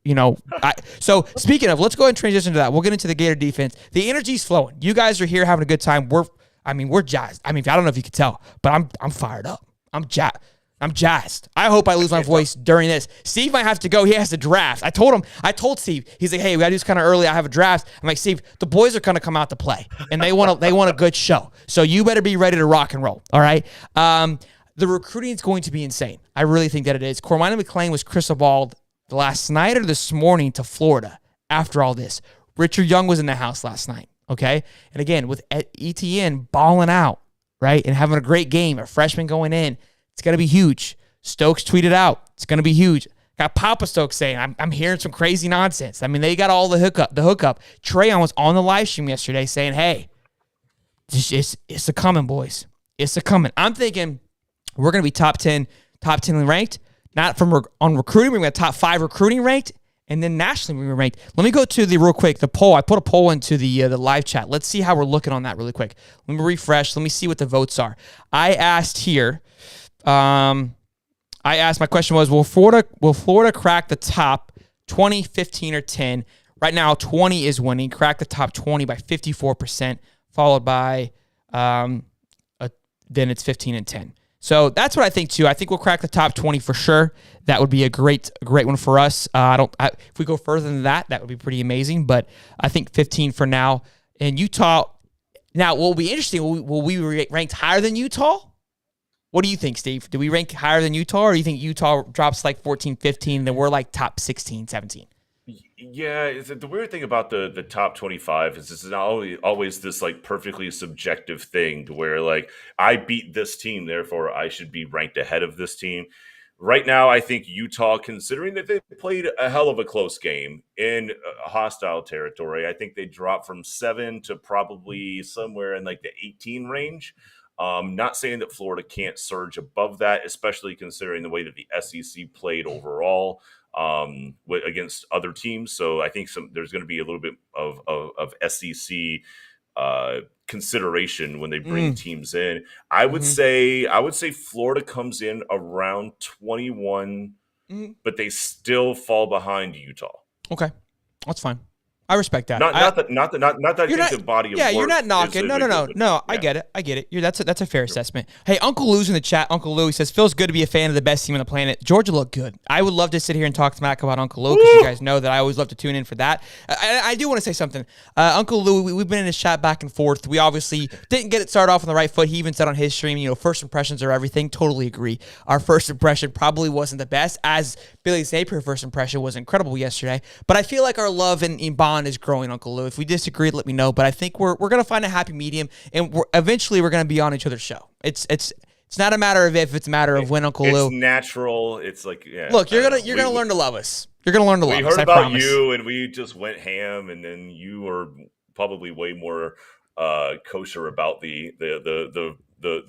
So speaking of, let's go ahead and transition to that. We'll get into the Gator defense. The energy's flowing. You guys are here having a good time. We're jazzed. I don't know if you could tell, but I'm fired up. I'm jazzed. I hope I lose my voice during this. Steve might have to go. He has to draft. I told Steve. He's like, hey, we got to do this kind of early. I have a draft. I'm like, Steve, the boys are going to come out to play, and they want a good show. So you better be ready to rock and roll. All right. The recruiting is going to be insane. I really think that it is. Cormina McClain was crystal balled last night or this morning to Florida after all this. Richard Young was in the house last night. Okay. And again, with Etienne balling out, right, and having a great game, a freshman going in, it's going to be huge. Stokes tweeted out, it's going to be huge. Got Papa Stokes saying, I'm hearing some crazy nonsense. I mean, they got all the hookup. Trayon was on the live stream yesterday saying, hey, it's a coming, boys. It's a coming. I'm thinking we're going to be top 10 ranked, not on recruiting. We're going to top 5 recruiting ranked, and then nationally we're ranked. Let me go to the poll. I put a poll into the live chat. Let's see how we're looking on that really quick. Let me refresh. Let me see what the votes are. I asked here. My question was, will Florida crack the top 20, 15, or 10? Right now, 20 is winning. Crack the top 20 by 54%, followed by then it's 15 and 10. So that's what I think too. I think we'll crack the top 20 for sure. That would be a great one for us. If we go further than that, that would be pretty amazing. But I think 15 for now. And Utah. Now, what will be interesting? Will we be ranked higher than Utah? What do you think, Steve? Do we rank higher than Utah, or do you think Utah drops like 14, 15, then we're like top 16, 17? Yeah, the weird thing about the top 25 is it's not always this like perfectly subjective thing to where like I beat this team, therefore I should be ranked ahead of this team. Right now, I think Utah, considering that they played a hell of a close game in hostile territory, I think they dropped from 7 to probably somewhere in like the 18 range. Not saying that Florida can't surge above that, especially considering the way that the SEC played overall against other teams. So I think there's going to be a little bit of SEC consideration when they bring teams in. I would say Florida comes in around 21, but they still fall behind Utah. Okay, that's fine. I respect that. Not that I think the body of work. Yeah, you're not knocking. No. I get it. That's a fair assessment. Hey, Uncle Lou's in the chat. Uncle Lou, he says, feels good to be a fan of the best team on the planet. Georgia looked good. I would love to sit here and talk smack about Uncle Lou because you guys know that I always love to tune in for that. I do want to say something. Uncle Lou, we've been in his chat back and forth. We obviously didn't get it started off on the right foot. He even said on his stream, first impressions are everything. Totally agree. Our first impression probably wasn't the best, as Billy Napier first impression was incredible yesterday. But I feel like our love and bond is growing, Uncle Lou. If we disagree, let me know. But I think we're going to find a happy medium, and eventually we're going to be on each other's show. It's not a matter of if, it's a matter of when, Uncle Lou. It's natural. It's like, yeah. Look, you're gonna learn to love us. You're gonna learn to love us. We heard I about promise. you, and we just went ham, and then you were probably way more kosher about the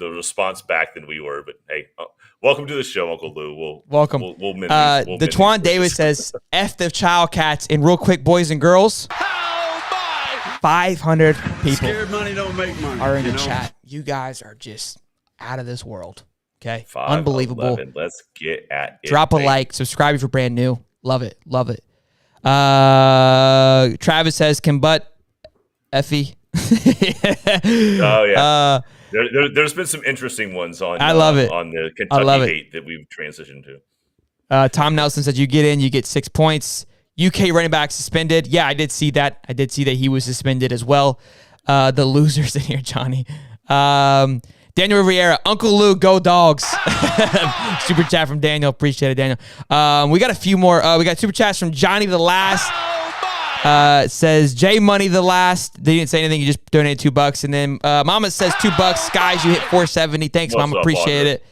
response back than we were. But hey, welcome to the show, Uncle Lou. Welcome. We'll De'Twan Davis says, F the Child Cats. And real quick, boys and girls, 500 people Scared money don't make money, are in the chat. You guys are just out of this world. Okay? 5, Unbelievable. 11. Let's get at it. Drop a like. Subscribe if you're brand new. Love it. Travis says, can butt Effie. Oh, yeah. There's been some interesting ones on I love it. On the Kentucky hate that we've transitioned to. Tom Nelson said, you get in, you get 6 points. UK running back suspended. Yeah, I did see that. He was suspended as well. The losers in here, Johnny. Daniel Riviera, Uncle Lou, go Dogs. Super chat from Daniel. Appreciate it, Daniel. We got a few more. We got super chats from Johnny the Last. Says J Money the Last. They didn't say anything. You just donated $2. And then Mama says $2. Guys, you hit 470. Thanks, What's Mama. up, Appreciate it.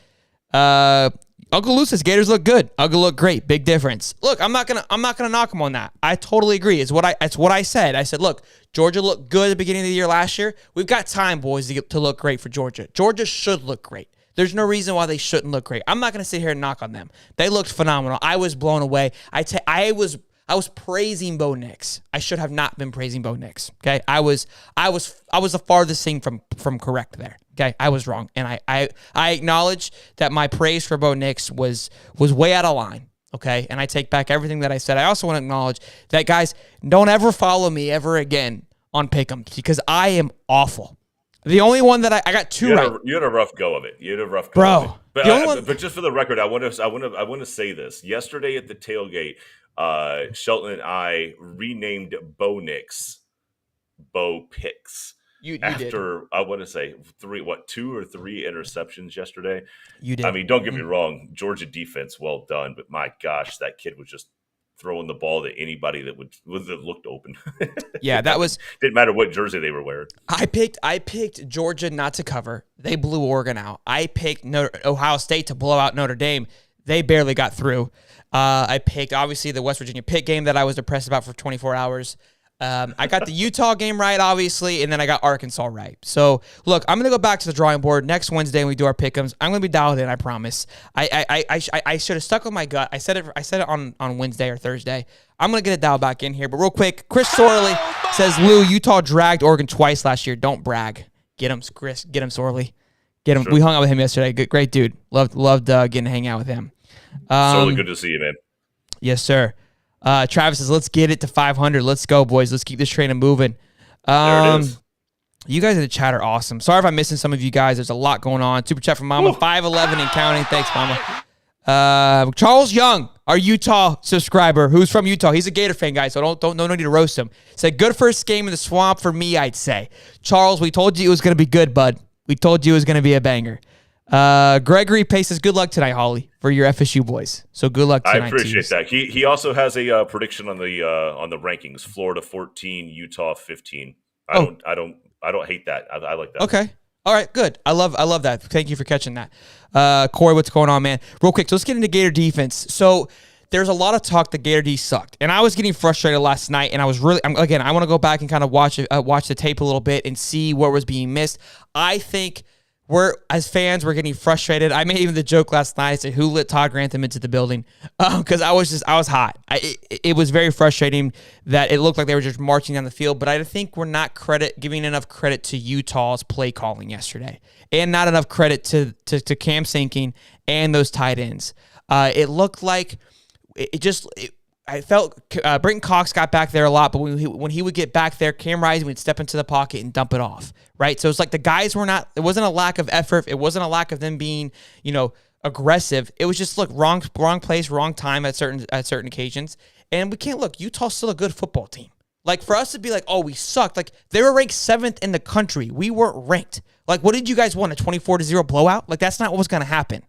Uncle Lou says Gators look good. Uncle look great. Big difference. Look, I'm not gonna knock him on that. I totally agree. It's what I said. I said, look, Georgia looked good at the beginning of the year last year. We've got time, boys, to look great for Georgia. Georgia should look great. There's no reason why they shouldn't look great. I'm not gonna sit here and knock on them. They looked phenomenal. I was blown away. I was praising Bo Nix. I should have not been praising Bo Nix. Okay, I was the farthest thing from correct there. Okay, I was wrong, and I acknowledge that my praise for Bo Nix was way out of line. Okay, and I take back everything that I said. I also want to acknowledge that, guys, don't ever follow me ever again on Pick'em because I am awful. The only one that I got two right. You had a rough go of it. You had a rough go Bro, of it. But just for the record, I want to say this. Yesterday at the tailgate, Shelton and I renamed Bo Nix Bo Picks. You after did. I want to say 2 or 3 interceptions yesterday. You did. I mean, don't get me wrong, Georgia defense, well done, but my gosh, that kid was just throwing the ball to anybody that looked open. Yeah, that was didn't matter what jersey they were wearing. I picked Georgia not to cover. They blew Oregon out. I picked Ohio State to blow out Notre Dame. They barely got through. I picked obviously the West Virginia Pitt game that I was depressed about for 24 hours. I got the Utah game right, obviously, and then I got Arkansas right. So, look, I'm going to go back to the drawing board next Wednesday when we do our pick'ems. I'm going to be dialed in, I promise. I should have stuck with my gut. I said it on Wednesday or Thursday. I'm going to get it dialed back in here. But real quick, Chris Sorley says, Lou, Utah dragged Oregon twice last year. Don't brag. Get him, Chris. Get him, Sorley. Get him. Sure. We hung out with him yesterday. Great dude. Loved getting to hang out with him. Sorley, good to see you, man. Yes, sir. Travis says, let's get it to 500. Let's go, boys. Let's keep this train moving. There it is. You guys in the chat are awesome. Sorry if I'm missing some of you guys. There's a lot going on. Super chat from Mama, 5'11" and counting. Thanks, Mama. Charles Young, our Utah subscriber, who's from Utah. He's a Gator fan, guys, so no need to roast him. Said, good first game in the swamp for me, I'd say. Charles, we told you it was going to be good, bud. We told you it was going to be a banger. Gregory Pace says, good luck tonight, Holly, for your FSU boys. So good luck tonight. I appreciate that. He also has a prediction on the rankings. Florida 14, Utah 15. I don't hate that. I like that. Okay. All right, good. I love that. Thank you for catching that. Corey, what's going on, man? Real quick, so let's get into Gator defense. So there's a lot of talk that Gator D sucked, and I was getting frustrated last night, and I was really, again, I want to go back and kind of watch the tape a little bit and see what was being missed. I think as fans, we're getting frustrated. I made even the joke last night. I said, who let Todd Grantham into the building? Because I was hot. It was very frustrating that it looked like they were just marching down the field. But I think we're not giving enough credit to Utah's play calling yesterday, and not enough credit to Cam Sinking and those tight ends. It looked like I felt Brenton Cox got back there a lot, but when he would get back there, Cam Rising would step into the pocket and dump it off, right? So it's like the guys were not – it wasn't a lack of effort. It wasn't a lack of them being, aggressive. It was just, wrong place, wrong time at certain occasions. And we can't – look, Utah's still a good football team. Like, for us to be like, oh, we sucked. Like, they were ranked 7th in the country. We weren't ranked. Like, what did you guys want, a 24-0 blowout? Like, that's not what was going to happen.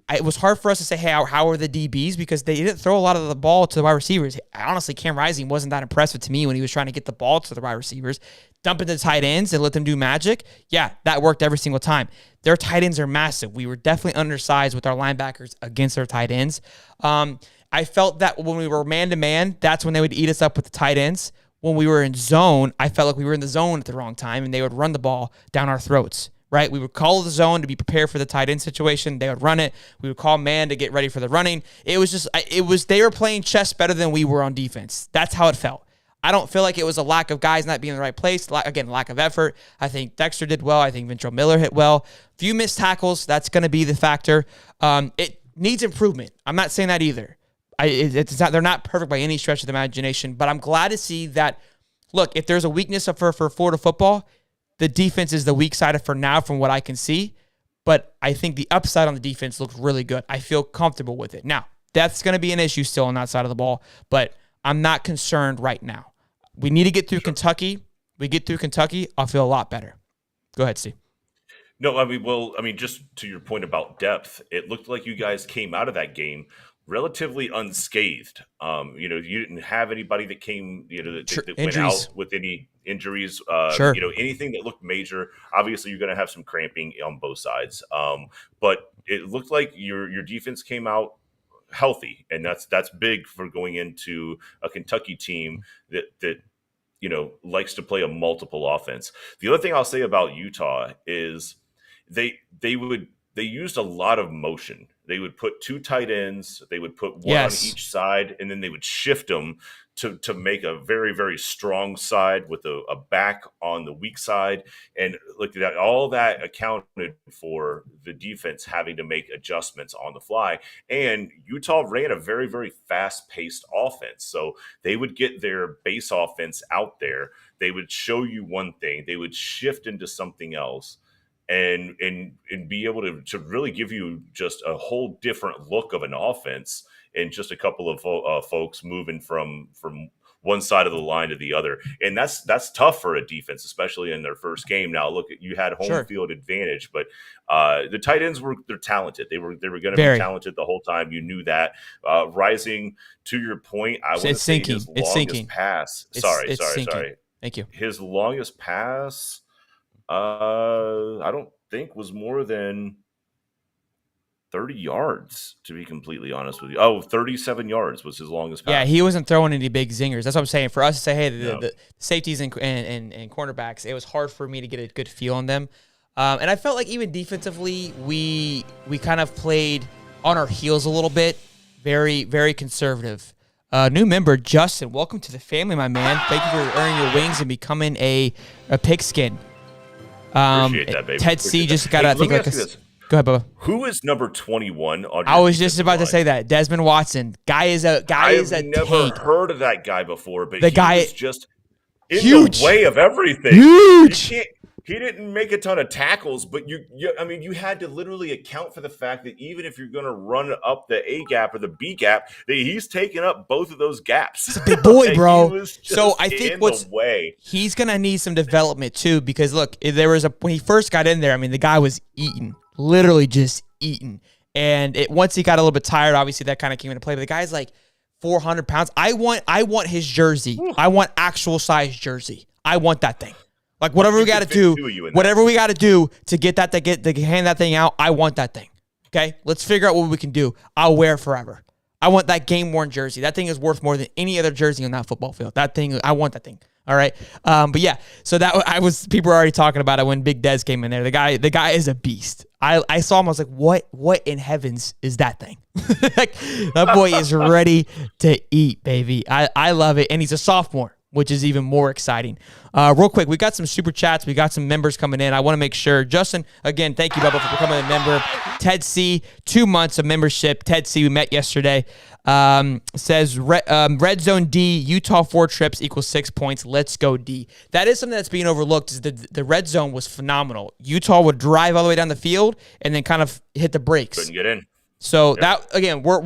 It was hard for us to say, hey, how are the DBs? Because they didn't throw a lot of the ball to the wide receivers. Honestly, Cam Rising wasn't that impressive to me when he was trying to get the ball to the wide receivers. Dump into the tight ends and let them do magic. Yeah, that worked every single time. Their tight ends are massive. We were definitely undersized with our linebackers against their tight ends. I felt that when we were man-to-man, that's when they would eat us up with the tight ends. When we were in zone, I felt like we were in the zone at the wrong time, and they would run the ball down our throats. Right, we would call the zone to be prepared for the tight end situation. They would run it. We would call man to get ready for the running. It was they were playing chess better than we were on defense. That's how it felt. I don't feel like it was a lack of guys not being in the right place. Again, lack of effort. I think Dexter did well. I think Ventrell Miller hit well. Few missed tackles. That's going to be the factor. It needs improvement. I'm not saying that either. They're not perfect by any stretch of the imagination. But I'm glad to see that. Look, if there's a weakness for Florida football, the defense is the weak side for now from what I can see, but I think the upside on the defense looks really good. I feel comfortable with it. Now, that's going to be an issue still on that side of the ball, but I'm not concerned right now. We need to get through Kentucky. We get through Kentucky, I'll feel a lot better. Go ahead, Steve. No, just to your point about depth, it looked like you guys came out of that game relatively unscathed. You didn't have anybody that came, that went out with any injuries. Sure. Anything that looked major. Obviously, you're going to have some cramping on both sides. But it looked like your defense came out healthy, and that's big for going into a Kentucky team that likes to play a multiple offense. The other thing I'll say about Utah is they used a lot of motion They would put 2 tight ends. They would put one on Yes. each side, and then they would shift them to make a very, very strong side with a back on the weak side. And look at that, all that accounted for the defense having to make adjustments on the fly. And Utah ran a very, very fast-paced offense. So they would get their base offense out there. They would show you one thing. They would shift into something else and be able to really give you just a whole different look of an offense, and just a couple of folks moving from one side of the line to the other. And that's tough for a defense, especially in their first game. Now, look, you had home field advantage, but the tight ends they're talented. They were going to be talented the whole time. You knew that. Rising to your point, I want to say his longest pass. Sorry. Thank you. His longest pass, I don't think was more than 30 yards, to be completely honest with you. 37 yards was his longest pass. Yeah, he wasn't throwing any big zingers. That's what I'm saying. For us to say, hey, the safeties and cornerbacks, it was hard for me to get a good feel on them. And I felt like even defensively, we kind of played on our heels a little bit, very, very conservative. New member, Justin, welcome to the family, my man. Thank you for earning your wings and becoming a pigskin. Appreciate that, baby. Ted C just got, I think, like a... Go ahead, Bubba. Who is number 21 on your I was just about to say that. Desmond Watson. Guy is a I've never heard of that guy before, but the guy was just in huge. the way of everything. Huge. He didn't make a ton of tackles, but you had to literally account for the fact that even if you're going to run up the A gap or the B gap, that he's taking up both of those gaps. He's a big boy, bro. So I think he's going to need some development too, because look, when he first got in there, I mean, the guy was eating, literally just eating. And once he got a little bit tired, obviously that kind of came into play. But the guy's like 400 pounds. I want his jersey. I want actual size jersey. I want that thing. Like whatever we got to do, to get that, to hand that thing out, I want that thing. Okay, let's figure out what we can do. I'll wear it forever. I want that game worn jersey. That thing is worth more than any other jersey on that football field. That thing, I want that thing. All right, but yeah. So people were already talking about it when Big Dez came in there. The guy is a beast. I saw him. I was like, what in heavens is that thing? Like, that boy is ready to eat, baby. I love it, and he's a sophomore, which is even more exciting. Real quick, we got some super chats. We got some members coming in. I want to make sure. Justin, again, thank you, Bubba, for becoming a member. Ted C, 2 months of membership. Ted C, we met yesterday. Says, Red Zone D, Utah 4 trips equals 6 points. Let's go D. That is something that's being overlooked. Is the red zone was phenomenal. Utah would drive all the way down the field and then kind of hit the brakes. Couldn't get in. So that, again, we're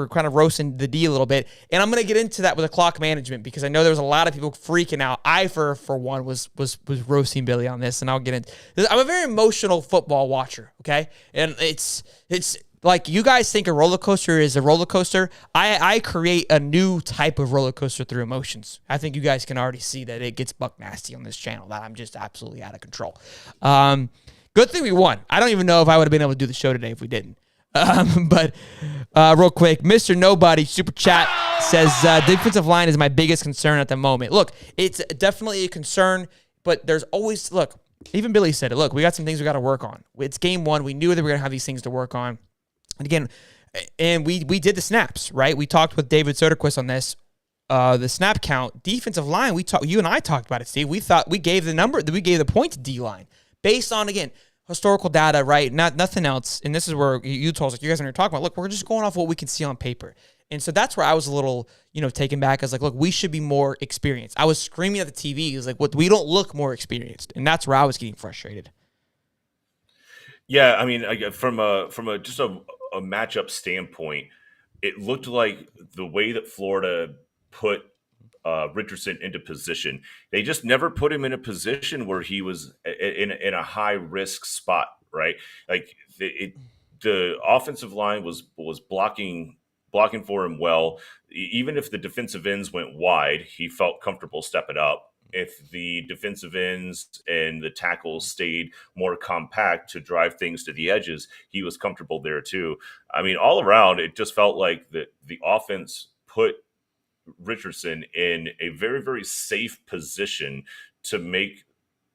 kind of roasting the D a little bit, and I'm going to get into that with the clock management because I know there was a lot of people freaking out. I, for one, was roasting Billy on this, and I'll get into this. I'm a very emotional football watcher, okay? And it's like you guys think a roller coaster is a roller coaster. I create a new type of roller coaster through emotions. I think you guys can already see that it gets buck nasty on this channel, that I'm just absolutely out of control. Good thing we won. I don't even know if I would have been able to do the show today if we didn't. But real quick, Mr. Nobody Super Chat says defensive line is my biggest concern at the moment. Look, it's definitely a concern, but there's always, look, even Billy said it. Look, we got some things we got to work on. It's game one. We knew that we were going to have these things to work on. And again, we did the snaps, right? We talked with David Soderquist on this. The snap count, defensive line, you and I talked about it, Steve. We thought we gave the point to D-line based on, again, historical data, right? Nothing else. And this is where Utah's like, you guys are talking about, look, we're just going off what we can see on paper. And so that's where I was a little, taken back. I was like, look, we should be more experienced. I was screaming at the TV. It was like, we don't look more experienced. And that's where I was getting frustrated. Yeah, I mean, from a matchup standpoint, it looked like the way that Florida put Richardson into position, they just never put him in a position where he was in a high risk spot, right? Like the offensive line was blocking for him well. Even if the defensive ends went wide, he felt comfortable stepping up. If the defensive ends and the tackles stayed more compact to drive things to the edges, he was comfortable there too. I mean, all around, it just felt like the offense put Richardson in a very, very safe position to make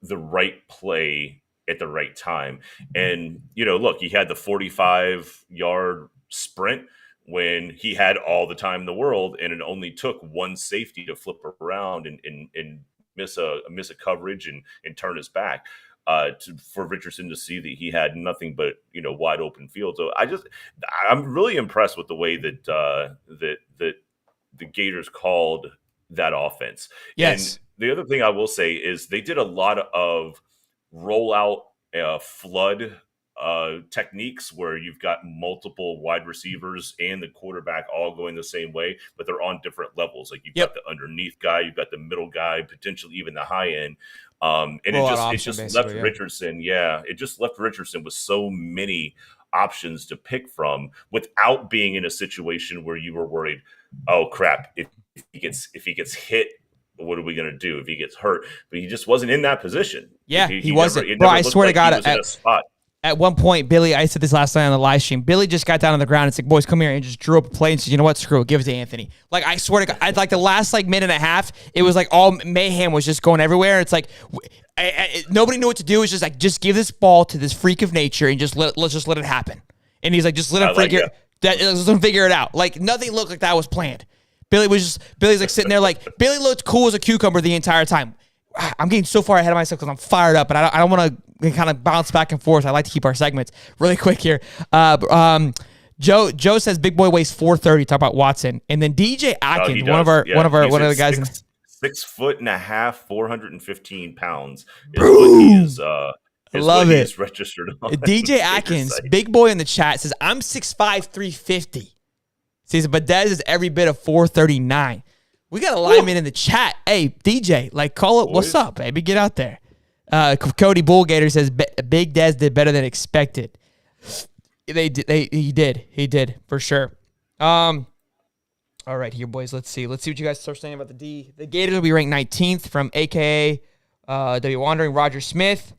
the right play at the right time. And, look, he had the 45-yard sprint when he had all the time in the world, and it only took one safety to flip around and miss a coverage and turn his back for Richardson to see that he had nothing but wide open field. So I'm really impressed with the way that that the Gators called that offense. Yes. And the other thing I will say is they did a lot of rollout flood techniques where you've got multiple wide receivers and the quarterback all going the same way, but they're on different levels. Like you've got the underneath guy, you've got the middle guy, potentially even the high end. And it just left Richardson. Yeah, it just left Richardson with so many options to pick from without being in a situation where you were worried, oh crap, if he gets hit, what are we going to do if he gets hurt? But he just wasn't in that position. Yeah, he wasn't. Bro, I swear to God, at one point, Billy, I said this last night on the live stream, Billy just got down on the ground and said, boys, come here, and just drew up a play and said, you know what, screw it, give it to Anthony. Like, I swear to God, like the last minute and a half, it was like all mayhem was just going everywhere. It's like nobody knew what to do. It's just like, just give this ball to this freak of nature and let's just let it happen. And he's like, just let him figure it out. Like, nothing looked like that was planned. Billy's like sitting there like, Billy looked cool as a cucumber the entire time. I'm getting so far ahead of myself because I'm fired up, and I don't want to kind of bounce back and forth. I like to keep our segments really quick here. Joe says Big Boy weighs 430. Talk about Watson, and then DJ Atkins, one of the guys. 6'5", 415 pounds. Is what he is. I love it. He's registered on DJ Atkins, Big Boy in the chat says I'm 6'5", 350. Says, but Dez is every bit of 439. We got a lineman in the chat. Hey, DJ, call it. Boys. What's up, baby? Get out there. Cody Bullgator says Big Dez did better than expected. He did for sure. All right, here, boys. Let's see what you guys are saying about the D. The Gators will be ranked 19th from AKA W Wandering Roger Smith.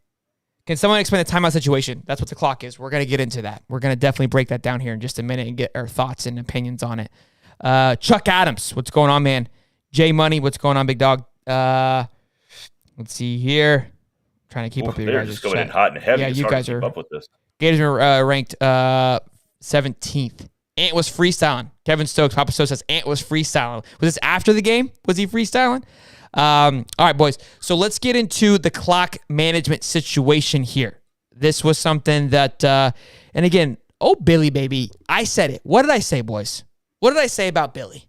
Can someone explain the timeout situation? That's what the clock is. We're gonna get into that. We're gonna definitely break that down here in just a minute and get our thoughts and opinions on it. Chuck Adams, what's going on, man? J Money, what's going on, big dog? Let's see here. I'm trying to keep up with you guys. They're just going in hot and heavy. Yeah, you guys are up with this. Gators are ranked 17th. Ant was freestyling. Kevin Stokes, Papa Stokes says Ant was freestyling. Was this after the game? Was he freestyling? All right, boys. So let's get into the clock management situation here. This was something that, and again, Billy, baby, I said it. What did I say, boys? What did I say about Billy?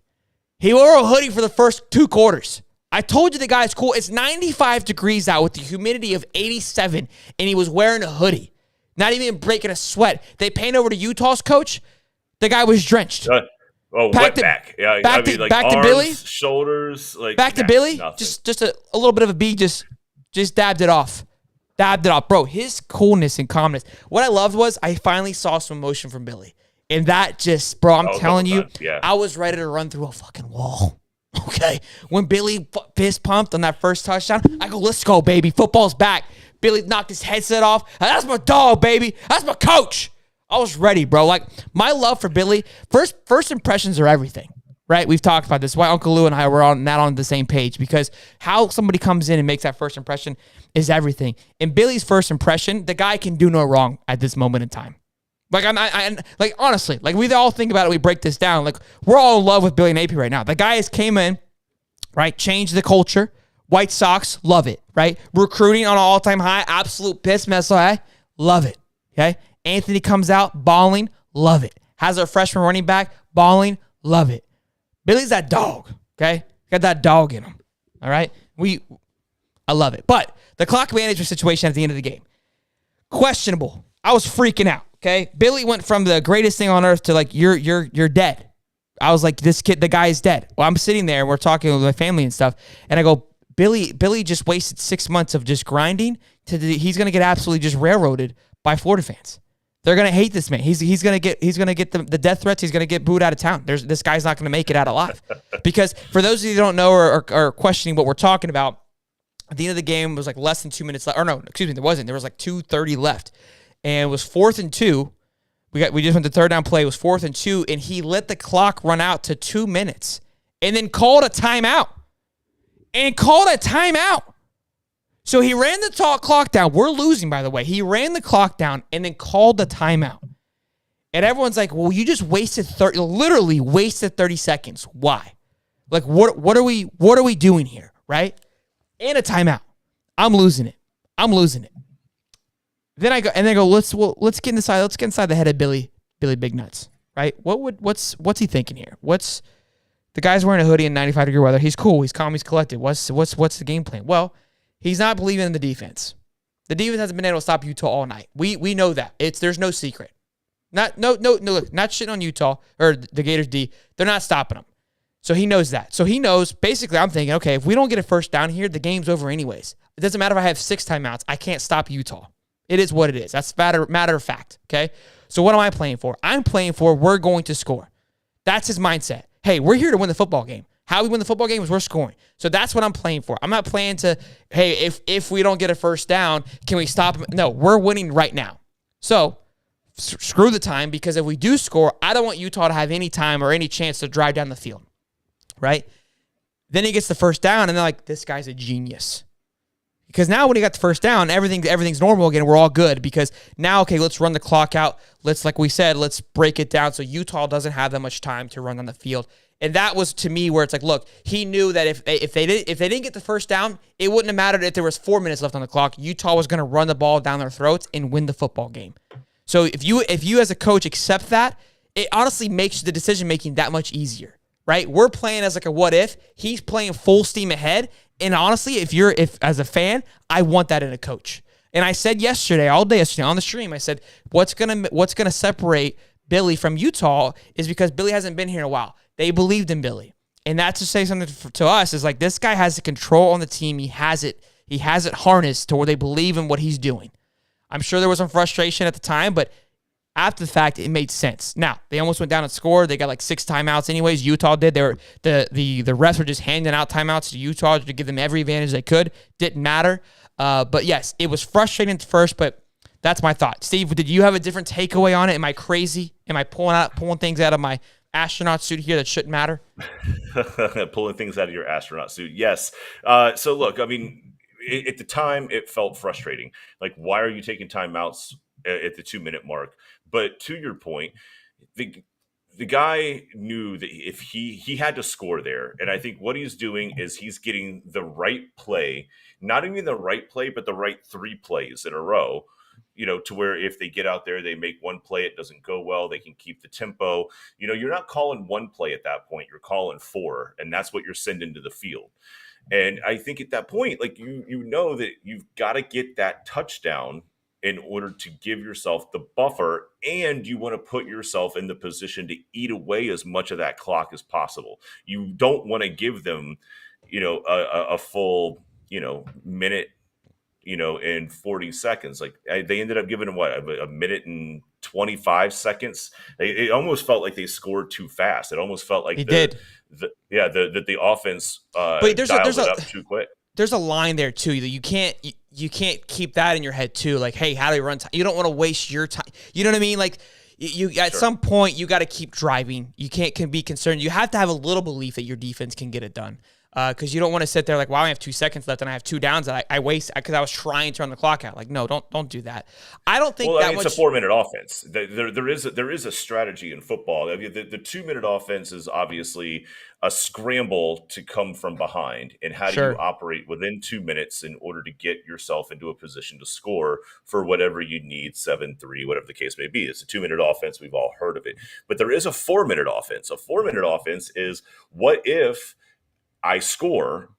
He wore a hoodie for the first 2 quarters. I told you the guy's cool. It's 95 degrees out with the humidity of 87, and he was wearing a hoodie. Not even breaking a sweat. They pan over to Utah's coach. The guy was drenched. Back to Billy. Shoulders. To Billy. Nothing. Just a little bit of a beat. Just dabbed it off. Bro, his coolness and calmness. What I loved was I finally saw some emotion from Billy. And that just, bro, I'm telling you, I was ready to run through a fucking wall. Okay? When Billy fist pumped on that first touchdown, I go, let's go, baby. Football's back. Billy knocked his headset off. That's my dog, baby. That's my coach. I was ready, bro. Like, my love for Billy, first impressions are everything, right? We've talked about this. Why Uncle Lou and I were not on the same page, because how somebody comes in and makes that first impression is everything. In Billy's first impression, the guy can do no wrong at this moment in time. Like, honestly, we all think about it, we break this down. Like, we're all in love with Billy Napier right now. The guy has came in, right, changed the culture. White Sox, love it, right? Recruiting on an all-time high, absolute piss mess, love it, okay? Anthony comes out, balling, love it. Has our freshman running back, balling, love it. Billy's that dog, okay? Got that dog in him, all right? I love it. But the clock management situation at the end of the game, questionable. I was freaking out. Okay, Billy went from the greatest thing on earth to you're dead. I was like, this kid, the guy is dead. Well, I'm sitting there and we're talking with my family and stuff, and I go, Billy just wasted 6 months of just grinding. He's gonna get absolutely just railroaded by Florida fans. They're gonna hate this man. He's gonna get the death threats. He's gonna get booed out of town. This guy's not gonna make it out alive. Because for those of you who don't know or are questioning what we're talking about, at the end of the game it was less than 2 minutes left. Or no, excuse me, there wasn't. There was 2:30 left. And it was 4th and 2. We just went to third down play. It was 4th and 2, and he let the clock run out to 2 minutes, and then called a timeout. So he ran the clock down. We're losing, by the way. He ran the clock down and then called the timeout. And everyone's like, well, you just literally wasted 30 seconds. Why? Like, what are we doing here, right? And a timeout. I'm losing it. Then I go, let's get inside the head of Billy Big Nuts, right? What's he thinking here? The guy's wearing a hoodie in 95-degree weather. He's cool. He's calm. He's collected. What's the game plan? Well, he's not believing in the defense. The defense hasn't been able to stop Utah all night. We know that. There's no secret. Look, not shitting on Utah or the Gators D. They're not stopping them. So he knows that. So he knows, basically, I'm thinking, okay, if we don't get a first down here, the game's over anyways. It doesn't matter if I have 6 timeouts. I can't stop Utah. It is what it is. That's matter of fact, okay? So what am I playing for? I'm playing for we're going to score. That's his mindset. Hey, we're here to win the football game. How we win the football game is we're scoring. So that's what I'm playing for. I'm not playing to, hey, if we don't get a first down, can we stop him? No, we're winning right now. So screw the time, because if we do score, I don't want Utah to have any time or any chance to drive down the field, right? Then he gets the first down, and they're like, this guy's a genius. Because now when he got the first down, everything's normal again. We're all good because now, okay, let's run the clock out. Like we said, let's break it down so Utah doesn't have that much time to run on the field. And that was, to me, where it's like, look, he knew that if they didn't get the first down, it wouldn't have mattered if there was 4 minutes left on the clock. Utah was going to run the ball down their throats and win the football game. So if you as a coach accept that, it honestly makes the decision-making that much easier, right? We're playing as like a what if. He's playing full steam ahead. And honestly, if as a fan, I want that in a coach. And I said all day yesterday on the stream, I said, what's gonna separate Billy from Utah is because Billy hasn't been here in a while. They believed in Billy. And that's to say something to us is like, this guy has the control on the team. He has it harnessed to where they believe in what he's doing. I'm sure there was some frustration at the time, but after the fact, it made sense. Now, they almost went down and scored. They got like 6 timeouts anyways. Utah did. The refs were just handing out timeouts to Utah to give them every advantage they could. Didn't matter. But yes, it was frustrating at first, but that's my thought. Steve, did you have a different takeaway on it? Am I crazy? Am I pulling things out of my astronaut suit here that shouldn't matter? Pulling things out of your astronaut suit. Yes. So look, I mean, at the time, it felt frustrating. Like, why are you taking timeouts at the 2-minute mark? But to your point, the guy knew that if he had to score there. And I think what he's doing is he's getting the right play, not even the right play, but the right 3 plays in a row, to where if they get out there, they make one play, it doesn't go well, they can keep the tempo. You're not calling one play at that point, you're calling 4, and that's what you're sending to the field. And I think at that point, like you know that you've got to get that touchdown in order to give yourself the buffer, and you want to put yourself in the position to eat away as much of that clock as possible. You don't want to give them, a full, minute, and 40 seconds. Like they ended up giving them a minute and 25 seconds. It almost felt like they scored too fast. It almost felt like that the offense but dialed it up too quick. There's a line there too that you can't keep that in your head too. Like, hey, how do you run time? You don't want to waste your time. You know what I mean? Like, you at some point you got to keep driving. You can be concerned. You have to have a little belief that your defense can get it done. Because you don't want to sit there like, wow, I have 2 seconds left and I have 2 downs that I waste because I was trying to run the clock out. Like, no, don't do that. I don't think it's a 4-minute offense. There is a strategy in football. I mean, the 2-minute offense is obviously a scramble to come from behind. And how do you operate within 2 minutes in order to get yourself into a position to score for whatever you need, 7-3, whatever the case may be. It's a 2-minute offense. We've all heard of it. But there is a 4-minute offense. A 4-minute offense is, what if I score?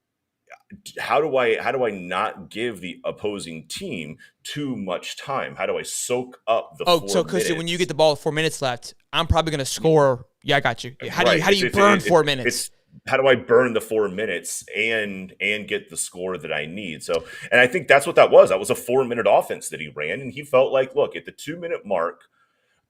How do I not give the opposing team too much time? How do I soak up the 4 minutes? Because when you get the ball with 4 minutes left, I'm probably going to score. Yeah, I got you. How do you burn 4 minutes? How do I burn the 4 minutes and get the score that I need? So, and I think that's what that was. That was a 4-minute offense that he ran, and he felt like, look, at the 2-minute mark,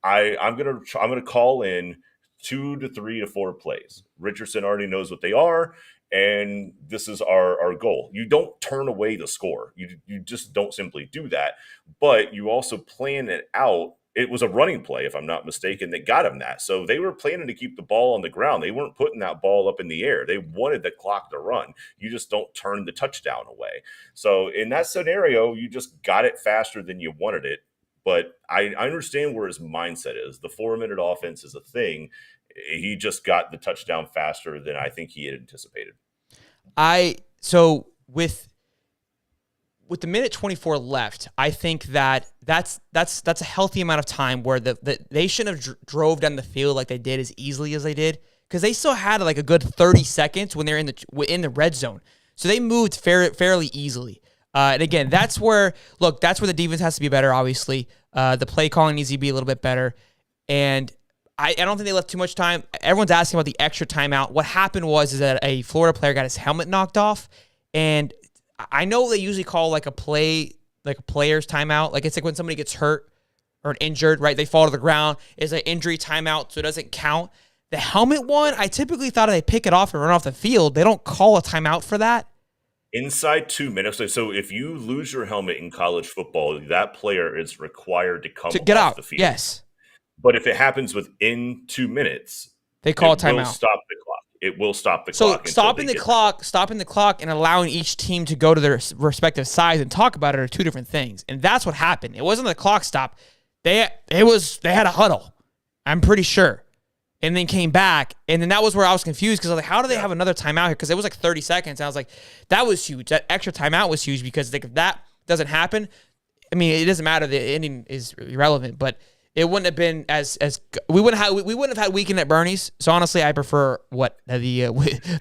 I'm gonna call in 2 to 3 to 4 plays. Richardson already knows what they are. And this is our goal. You don't turn away the score. You just don't simply do that. But you also plan it out it was a running play, if I'm not mistaken, that got him that. So they were planning to keep the ball on the ground. They weren't putting that ball up in the air. They wanted the clock to run. You just don't turn the touchdown away. So in that scenario, you just got it faster than you wanted it. But I understand where his mindset is. The 4-minute offense is a thing. He just got the touchdown faster than I think he had anticipated. So with the minute 24 left, I think that's a healthy amount of time where they shouldn't have drove down the field like they did as easily as they did, because they still had like a good 30 seconds when they're in the red zone. So they moved fairly easily. And again, that's where the defense has to be better, obviously. The play calling needs to be a little bit better. And I don't think they left too much time. Everyone's asking about the extra timeout. What happened is that a Florida player got his helmet knocked off, and I know they usually call like a player's timeout. Like it's like when somebody gets hurt or injured, right? They fall to the ground. It's an injury timeout, so it doesn't count. The helmet one, I typically thought they pick it off and run off the field. They don't call a timeout for that. Inside 2 minutes. So if you lose your helmet in college football, that player is required to get off the field. Yes. But if it happens within 2 minutes, they call a timeout. Stop the clock. It will stop the clock. So stopping the clock and allowing each team to go to their respective sides and talk about it are two different things. And that's what happened. It wasn't the clock stop. They had a huddle, I'm pretty sure, and then came back. And then that was where I was confused, because I was like, how do they have another timeout here? Because it was like 30 seconds. And I was like, that was huge. That extra timeout was huge, because like, if that doesn't happen, I mean, it doesn't matter. The ending is irrelevant, but it wouldn't have been as we wouldn't have had Weekend at Bernie's. So honestly, I prefer the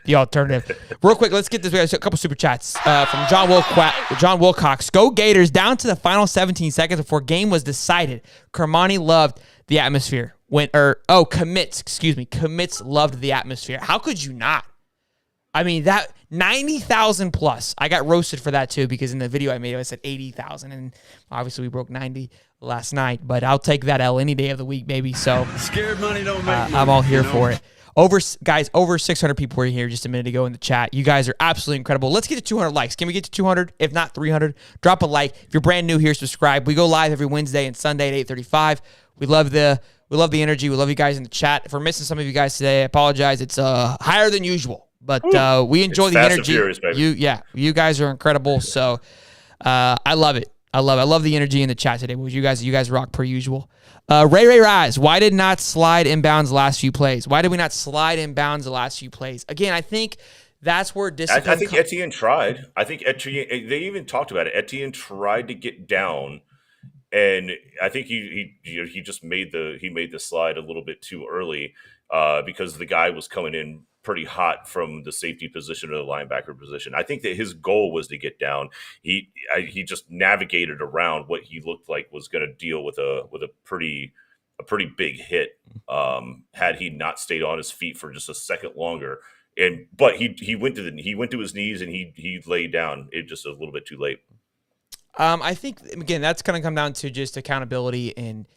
alternative. Real quick, let's get this. We have a couple super chats from John Wilcox. Go Gators! Down to the final 17 seconds before game was decided. Kermani loved the atmosphere. Commits loved the atmosphere. How could you not? I mean, that 90,000 plus. I got roasted for that too, because in the video I made, I said 80,000, and obviously we broke 90 last night. But I'll take that L any day of the week, baby. So scared money don't make money, I'm all here for it. Over 600 people were here just a minute ago in the chat. You guys are absolutely incredible. Let's get to 200 likes. Can we get to 200? If not 300, drop a like. If you're brand new here, subscribe. We go live every Wednesday and Sunday at 8:35. We love the energy. We love you guys in the chat. If we're missing some of you guys today, I apologize. It's higher than usual. But we enjoy the energy. You guys are incredible. So I love it. I love the energy in the chat today. You guys rock per usual. Ray Rise, why did not slide inbounds the last few plays? Why did we not slide inbounds the last few plays? Again, I think that's where discipline. I think Etienne tried. I think Etienne. They even talked about it. Etienne tried to get down, and I think he just made the slide a little bit too early because the guy was coming in pretty hot from the safety position or the linebacker position. I think that his goal was to get down. He just navigated around what he looked like was going to deal with a pretty big hit. Had he not stayed on his feet for just a second longer, but he went to his knees and he laid down. It just a little bit too late. I think again that's going to come down to just accountability and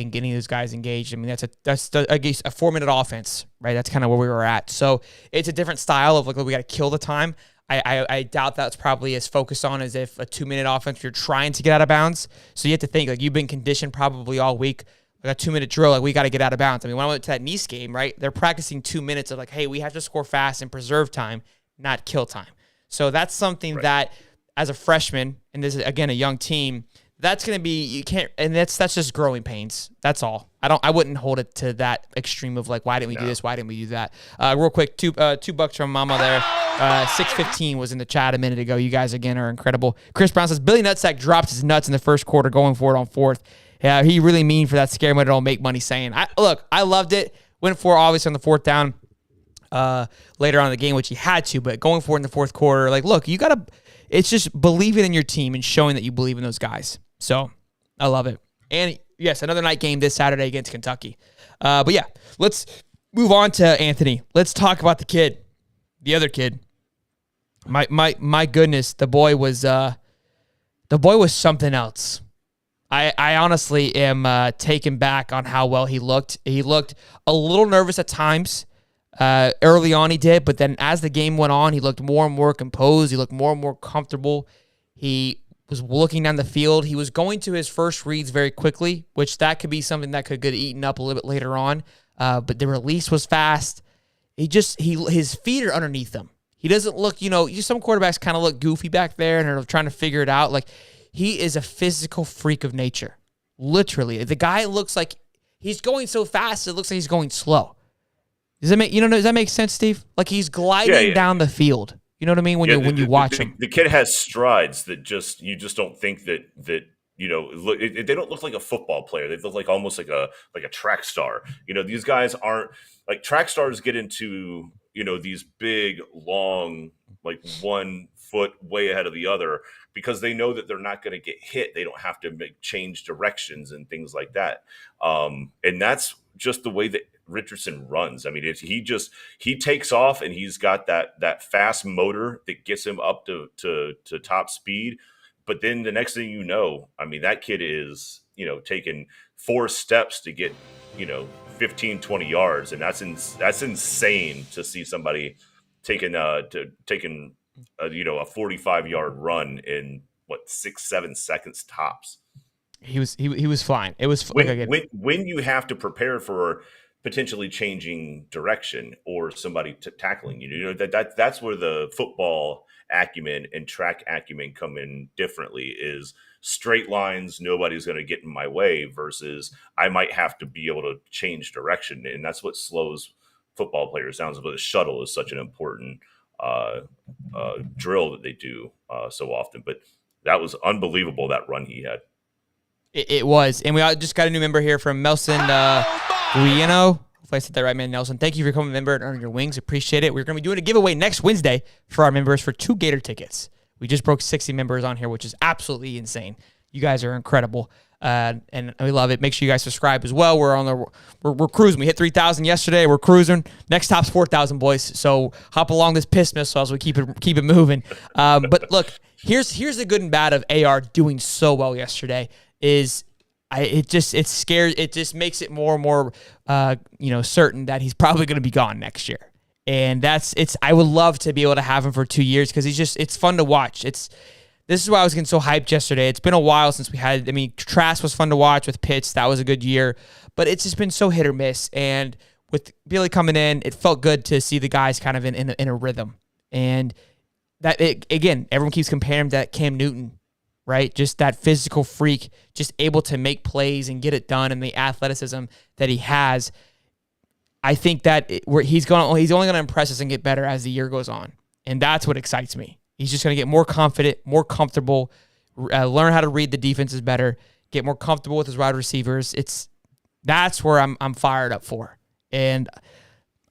getting those guys engaged. I mean, that's a 4-minute offense, right? That's kind of where we were at. So it's a different style of like, we got to kill the time. I doubt that's probably as focused on as if a 2-minute offense, you're trying to get out of bounds. So you have to think, like, you've been conditioned probably all week, like a 2-minute drill, like we got to get out of bounds. I mean, when I went to that Nice game, right, they're practicing 2 minutes of like, hey, we have to score fast and preserve time, not kill time. So that's something that as a freshman, and this is, again, a young team, that's going to be, you can't, and that's just growing pains. That's all. I wouldn't hold it to that extreme of like, why didn't we do this? Why didn't we do that? Real quick, $2 from Mama there. 615 was in the chat a minute ago. You guys, again, are incredible. Chris Brown says, Billy Nutsack dropped his nuts in the first quarter going for it on fourth. Yeah, he really mean for that scare when it don't make money saying. I loved it. Went for obviously on the fourth down later on in the game, which he had to, but going for it in the fourth quarter, like, look, you got to, it's just believing in your team and showing that you believe in those guys. So I love it. And yes, another night game this Saturday against Kentucky. But yeah, let's move on to Anthony. Let's talk about the other kid. My goodness, the boy was something else. I honestly am taken back on how well he looked. He looked a little nervous at times. Early on he did, but then as the game went on, he looked more and more composed. He looked more and more comfortable. He was looking down the field. He was going to his first reads very quickly, which that could be something that could get eaten up a little bit later on. But the release was fast. His feet are underneath him. He doesn't look, some quarterbacks kind of look goofy back there and are trying to figure it out. Like, he is a physical freak of nature. Literally. The guy looks like he's going so fast, it looks like he's going slow. Does that make sense, Steve? Like, he's gliding down the field. You know what I mean? When you watch him. The kid has strides that you just don't think that look, they don't look like a football player. They look like almost like a track star. These guys aren't like track stars get into, these big, long, like 1 foot way ahead of the other because they know that they're not going to get hit. They don't have to change directions and things like that. And that's just the way that Richardson runs. I mean, he takes off and he's got that fast motor that gets him up to top speed. But then the next thing you know, I mean, that kid is, taking 4 steps to get, 15, 20 yards. And that's insane to see somebody taking a 45-yard run in 6-7 seconds tops. He was flying. It was when you have to prepare for potentially changing direction or somebody tackling you. That's where the football acumen and track acumen come in differently. Is straight lines, nobody's going to get in my way, versus I might have to be able to change direction, and that's what slows football players down. But the shuttle is such an important drill that they do so often. But that was unbelievable, that run he had. It was, and we just got a new member here from Melson Guiano. Hopefully I said that right, man. Nelson, thank you for becoming a member and earning your wings. Appreciate it. We're going to be doing a giveaway next Wednesday for our members for 2 Gator tickets. We just broke 60 members on here, which is absolutely insane. You guys are incredible, and we love it. Make sure you guys subscribe as well. We're cruising. We hit 3,000 yesterday. We're cruising. Next top's 4,000, boys. So hop along this piss missile as we keep it moving. But look, here's the good and bad of AR doing so well yesterday. It just makes it more and more certain that he's probably going to be gone next year. And I would love to be able to have him for 2 years because it's fun to watch. This is why I was getting so hyped yesterday. It's been a while since we had, Trask was fun to watch with Pitts. That was a good year, but it's just been so hit or miss. And with Billy coming in, it felt good to see the guys kind of in a rhythm. And again, everyone keeps comparing him to Cam Newton, right? Just that physical freak, just able to make plays and get it done, and the athleticism that he has. I think that he's only going to impress us and get better as the year goes on, and that's what excites me. He's just going to get more confident, more comfortable, learn how to read the defenses better, get more comfortable with his wide receivers. That's where I'm fired up for, and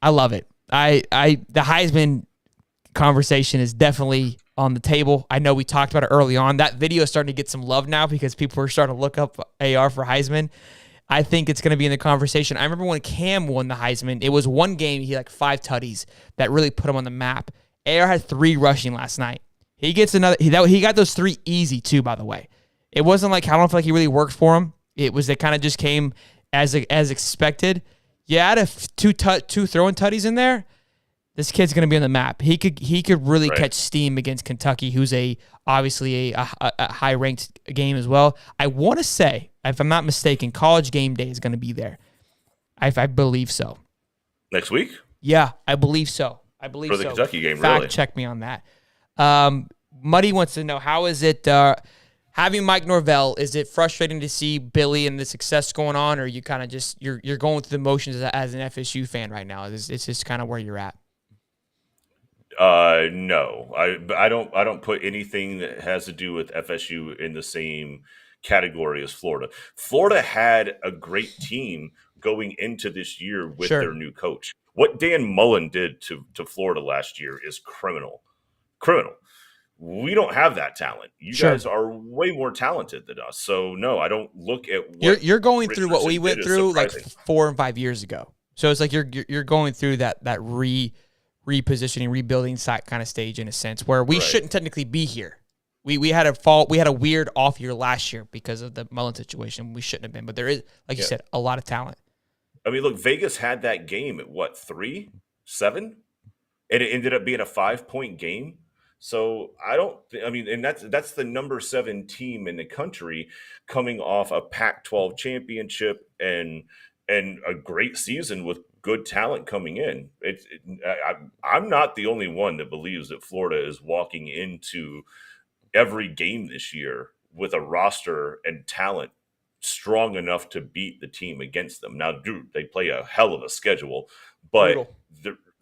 I love it. The Heisman conversation is definitely on the table. I know we talked about it early on. That video is starting to get some love now because people are starting to look up AR for Heisman. I think it's going to be in the conversation. I remember when Cam won the Heisman, it was one game, he had 5 tutties that really put him on the map. AR had 3 rushing last night. He gets another. He got those 3 easy too, by the way. It wasn't like, I don't feel like he really worked for him. It kind of just came as expected. You add 2 throwing tutties in there, this kid's going to be on the map. He could really catch steam against Kentucky, who's obviously a high-ranked game as well. I want to say, if I'm not mistaken, College Game Day is going to be there. I believe so. Next week? Yeah, I believe so. For the Kentucky game, Fact really. check me on that. Muddy wants to know, how is it having Mike Norvell? Is it frustrating to see Billy and the success going on, or you kind of just you're going through the motions as an FSU fan right now? It's just kind of where you're at. No, I don't put anything that has to do with FSU in the same category as Florida. Florida had a great team going into this year with their new coach. What Dan Mullen did to Florida last year is criminal. We don't have that talent. You guys are way more talented than us. So no, I don't look at what you're going through Richardson what we went through like 4 and 5 years ago. So it's like you're going through that repositioning, rebuilding kind of stage in a sense where we shouldn't technically be here. We had a weird off year last year because of the Mullen situation. We shouldn't have been, but there is, like you said, a lot of talent. I mean, look, Vegas had that game at 3-7, and it ended up being a 5-point game. So and that's the number 7 team in the country coming off a Pac-12 championship and a great season with good talent coming in. I'm not the only one that believes that Florida is walking into every game this year with a roster and talent strong enough to beat the team against them. Now, dude, they play a hell of a schedule, but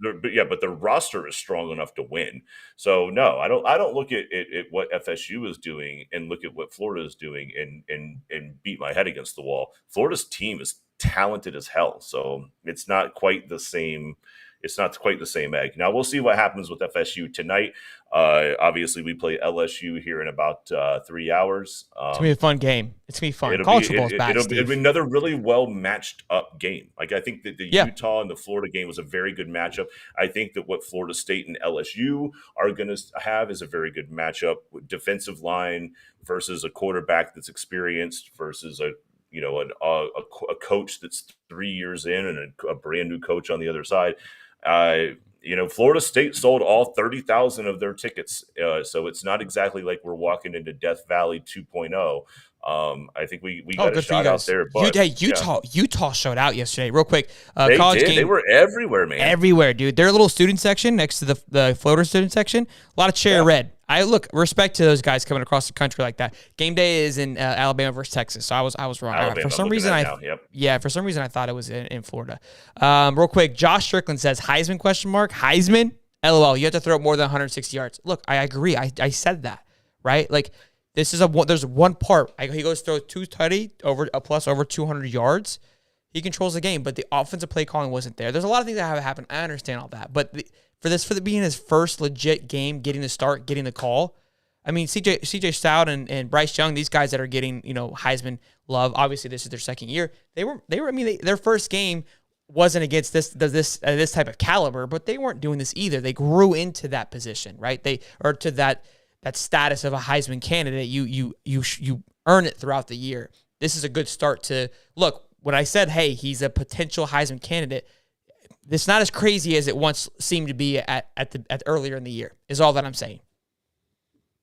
but the roster is strong enough to win. So no, I don't look at what FSU is doing and look at what Florida is doing and beat my head against the wall. Florida's team is talented as hell, so it's not quite the same. It's not quite the same egg. Now we'll see what happens with FSU tonight. Obviously, we play LSU here in about 3 hours. It's gonna be a fun game. It's gonna be fun. College football's back, it'll be another really well matched up game. Like I think that the Utah and the Florida game was a very good matchup. I think that what Florida State and LSU are going to have is a very good matchup with defensive line versus a quarterback that's experienced versus a coach that's 3 years in and a brand new coach on the other side. Florida State sold all 30,000 of their tickets, so it's not exactly like we're walking into Death Valley 2.0. I think we got a shout out there. But, Utah showed out yesterday. Real quick, they college did. game. They were everywhere, man. Everywhere, dude. Their little student section next to the floater student section, a lot of cherry red. I respect to those guys coming across the country like that. Game day is in Alabama versus Texas, so I was wrong. Alabama, for some reason, I thought it was in Florida. Real quick, Josh Strickland says Heisman ? Heisman? LOL. You have to throw up more than 160 yards. Look, I agree. I said that, right? Like this is there's one part. He goes throw 2 tutty over over 200 yards. He controls the game, but the offensive play calling wasn't there. There's a lot of things that have happened. I understand all that, but for being his first legit game, getting the start, getting the call. I mean, CJ Stroud and Bryce Young, these guys that are getting Heisman love. Obviously, this is their second year. Their first game wasn't against this type of caliber, but they weren't doing this either. They grew into that position, right? To that status of a Heisman candidate. You earn it throughout the year. This is a good start to look. When I said, hey, he's a potential Heisman candidate, it's not as crazy as it once seemed to be at earlier in the year, is all that I'm saying.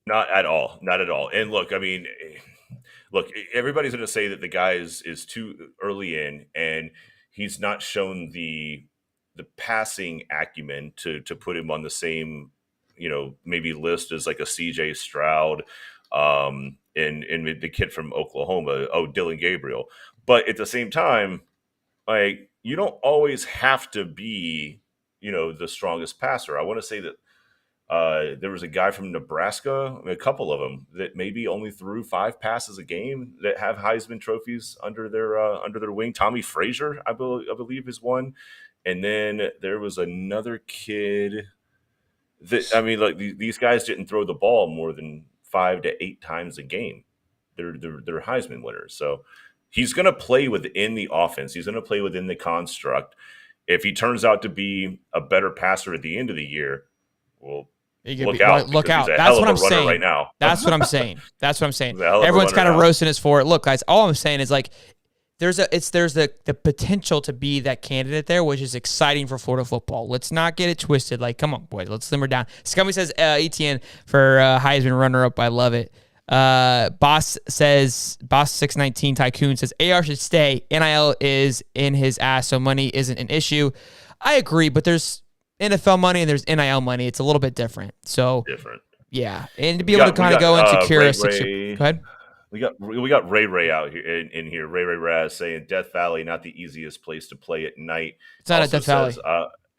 Not at all. Not at all. And look, everybody's going to say that the guy is too early in, and he's not shown the passing acumen to put him on the same, maybe list as like a CJ Stroud and the kid from Oklahoma, Dylan Gabriel. But at the same time, like, you don't always have to be, the strongest passer. I want to say that there was a guy from Nebraska, a couple of them, that maybe only threw 5 passes a game that have Heisman trophies under their wing. Tommy Frazier, I believe, is one. And then there was another kid that, these guys didn't throw the ball more than 5 to 8 times a game. They're Heisman winners. So he's going to play within the offense. He's going to play within the construct. If he turns out to be a better passer at the end of the year, well, look out. That's what I'm saying right now. That's what I'm saying. Everyone's kind of roasting us for it. Look, guys, all I'm saying is like there's the potential to be that candidate there, which is exciting for Florida football. Let's not get it twisted. Like, come on, boys, let's simmer down. Scummy says Etienne for Heisman runner-up. I love it. Boss 619 Tycoon says AR should stay. NIL is in his ass, so money isn't an issue. I agree, but there's NFL money and there's NIL money. It's a little bit different. So yeah, and to be able to kind of go and secure a six. Go ahead. We got Ray out here in here. Ray Raz saying Death Valley not the easiest place to play at night. It's not also at Death Valley.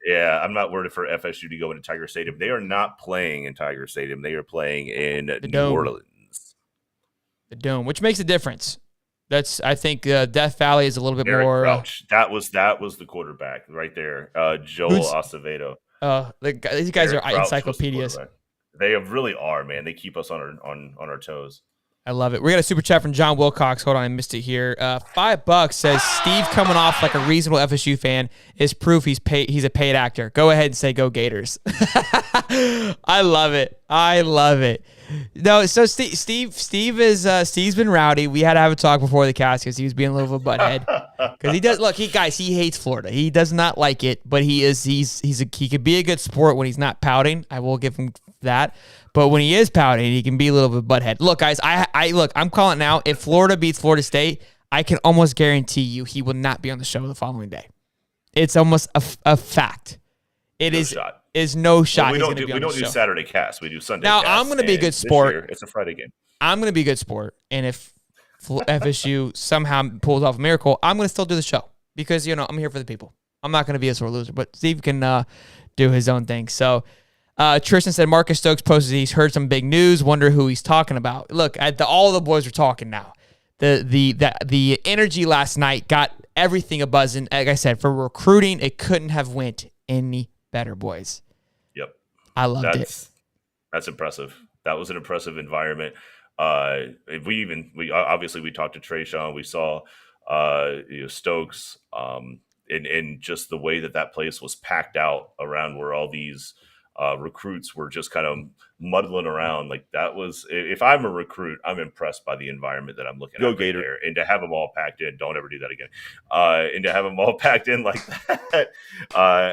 Yeah, I'm not worried for FSU to go into Tiger Stadium. They are not playing in Tiger Stadium. They are playing in New Orleans. The Dome, which makes a difference. I think Death Valley is a little bit Eric more. Crouch. That was the quarterback right there. Joel Acevedo. These guys Eric are Crouch encyclopedias. They really are, man. They keep us on our toes. I love it. We got a super chat from John Wilcox. Hold on, I missed it here. $5 says Steve coming off like a reasonable FSU fan is proof he's a paid actor. Go ahead and say go Gators. I love it. No, so Steve's been rowdy. We had to have a talk before the cast because he was being a little of a butthead. Because he does he hates Florida. He does not like it, but he could be a good sport when he's not pouting. I will give him that. But when he is pouting, he can be a little bit butthead. Look, guys, I'm calling it now. If Florida beats Florida State, I can almost guarantee you he will not be on the show the following day. It's almost a fact. It is no shot. Well, we don't do Saturday cast. We do Sunday. Now cast, I'm going to be a good sport. It's a Friday game. I'm going to be a good sport, and if FSU somehow pulls off a miracle, I'm going to still do the show because I'm here for the people. I'm not going to be a sore loser, but Steve can do his own thing. So Tristan said Marcus Stokes posted he's heard some big news. Wonder who he's talking about. Look, all the boys are talking now. The energy last night got everything a buzzing. Like I said, for recruiting, it couldn't have went any better, boys. Yep, I loved it. That's impressive. That was an impressive environment. We obviously talked to Trayshawn. We saw Stokes, and just the way that place was packed out around where all these recruits were just kind of muddling around. Like that was, if I'm a recruit, I'm impressed by the environment that I'm looking at right there. And to have them all packed in, don't ever do that again. And to have them all packed in like that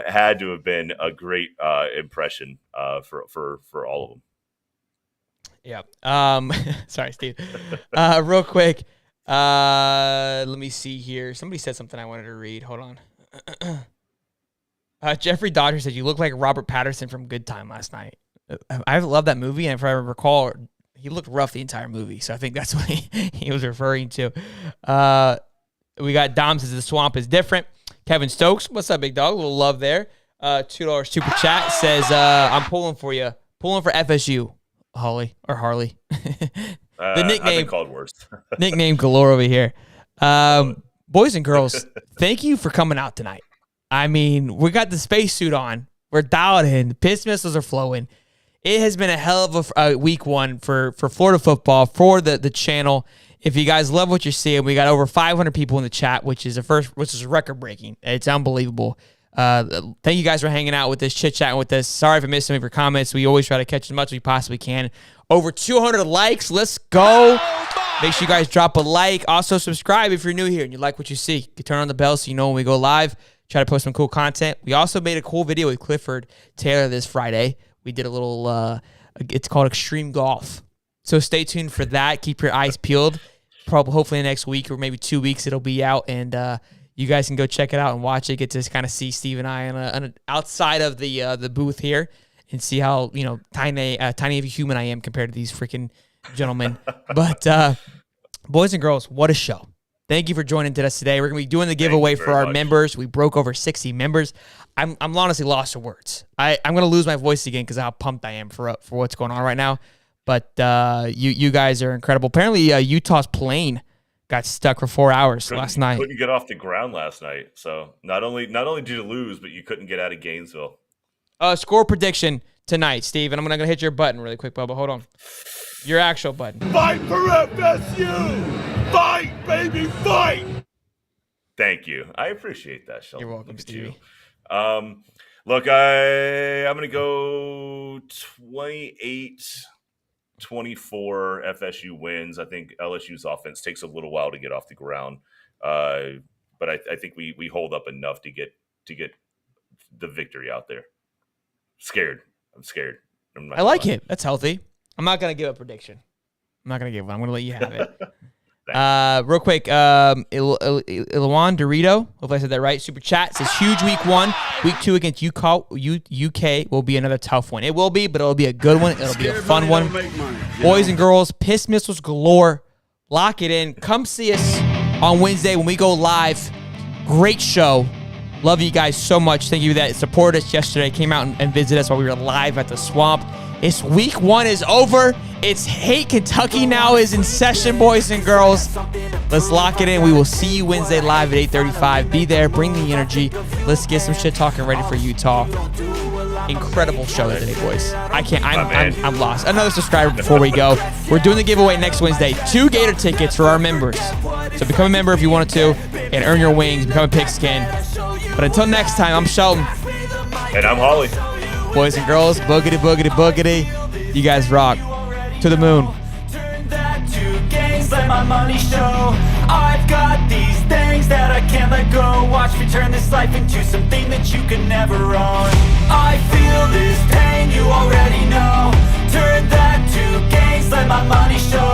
had to have been a great impression for all of them. Yeah. Sorry, Steve. Real quick. Let me see here. Somebody said something I wanted to read. Hold on. Jeffrey Dodger said, you look like Robert Patterson from Good Time last night. I love that movie, and if I recall, he looked rough the entire movie, so I think that's what he was referring to. We got Dom says the swamp is different. Kevin Stokes, what's up, big dog? A little love there. $2 super chat says, I'm pulling for you. Pulling for FSU, Harley. The nickname, I've been called worse. Nickname galore over here. Boys and girls, thank you for coming out tonight. I mean, we got the spacesuit on. We're dialed in. Piss missiles are flowing. It has been a hell of a week one for Florida football, for the channel. If you guys love what you're seeing, we got over 500 people in the chat, which is record breaking. It's unbelievable. Thank you guys for hanging out with us, chit-chatting with us. Sorry if I missed some of your comments. We always try to catch as much as we possibly can. Over 200 likes. Let's go. Make sure you guys drop a like. Also, subscribe if you're new here and you like what you see. You can turn on the bell so you know when we go live. Try to post some cool content. We also made a cool video with Clifford Taylor this Friday. We did a little, it's called Extreme Golf. So stay tuned for that. Keep your eyes peeled. Probably, hopefully next week or maybe 2 weeks it'll be out, and you guys can go check it out and watch it. Get to kind of see Steve and I on outside of the booth here and see how tiny of a human I am compared to these freaking gentlemen. But boys and girls, what a show! Thank you for joining us today. We're gonna be doing the giveaway for our members. We broke over 60 members. I'm honestly lost for words. I'm gonna lose my voice again because of how pumped I am for what's going on right now. But you guys are incredible. Apparently, Utah's plane got stuck for 4 hours last night. Couldn't get off the ground last night. So not only did you lose, but you couldn't get out of Gainesville. Score prediction tonight, Steve. And I'm gonna hit your button really quick, Bubba. Hold on. Your actual button. Fight for FSU! Fight, baby, fight! Thank you. I appreciate that, Sheldon. You're welcome, Stevie. Look, I'm going to go 28-24 FSU wins. I think LSU's offense takes a little while to get off the ground. But I think we hold up enough to get the victory out there. I'm scared. I like it. That's healthy. I'm not going to give a prediction. I'm not going to give one. I'm going to let you have it. Real quick, Ilwan Dorito, hopefully I said that right. Super chat says huge week 1. Week 2 against UK will be another tough one. It will be, but it'll be a good one. It'll be a fun one. Boys and girls, piss missiles galore. Lock it in. Come see us on Wednesday when we go live. Great show. Love you guys so much. Thank you that supported us yesterday. Came out and visited us while we were live at the Swamp. It's week 1 is over. It's Hate Kentucky now is in session, boys and girls. Let's lock it in. We will see you Wednesday live at 8:35. Be there. Bring the energy. Let's get some shit talking ready for Utah. Incredible show today, boys. I'm lost. Another subscriber before we go. We're doing the giveaway next Wednesday. 2 Gator tickets for our members. So become a member if you wanted to and earn your wings. Become a pigskin. But until next time, I'm Sheldon. And I'm Holly. Boys and girls, boogity, boogity, boogity. You guys rock. To the moon. Turn that to gains, let my money show. I've got these things that I can't let go. Watch me turn this life into something that you can never own. I feel this pain, you already know. Turn that to gains, let my money show.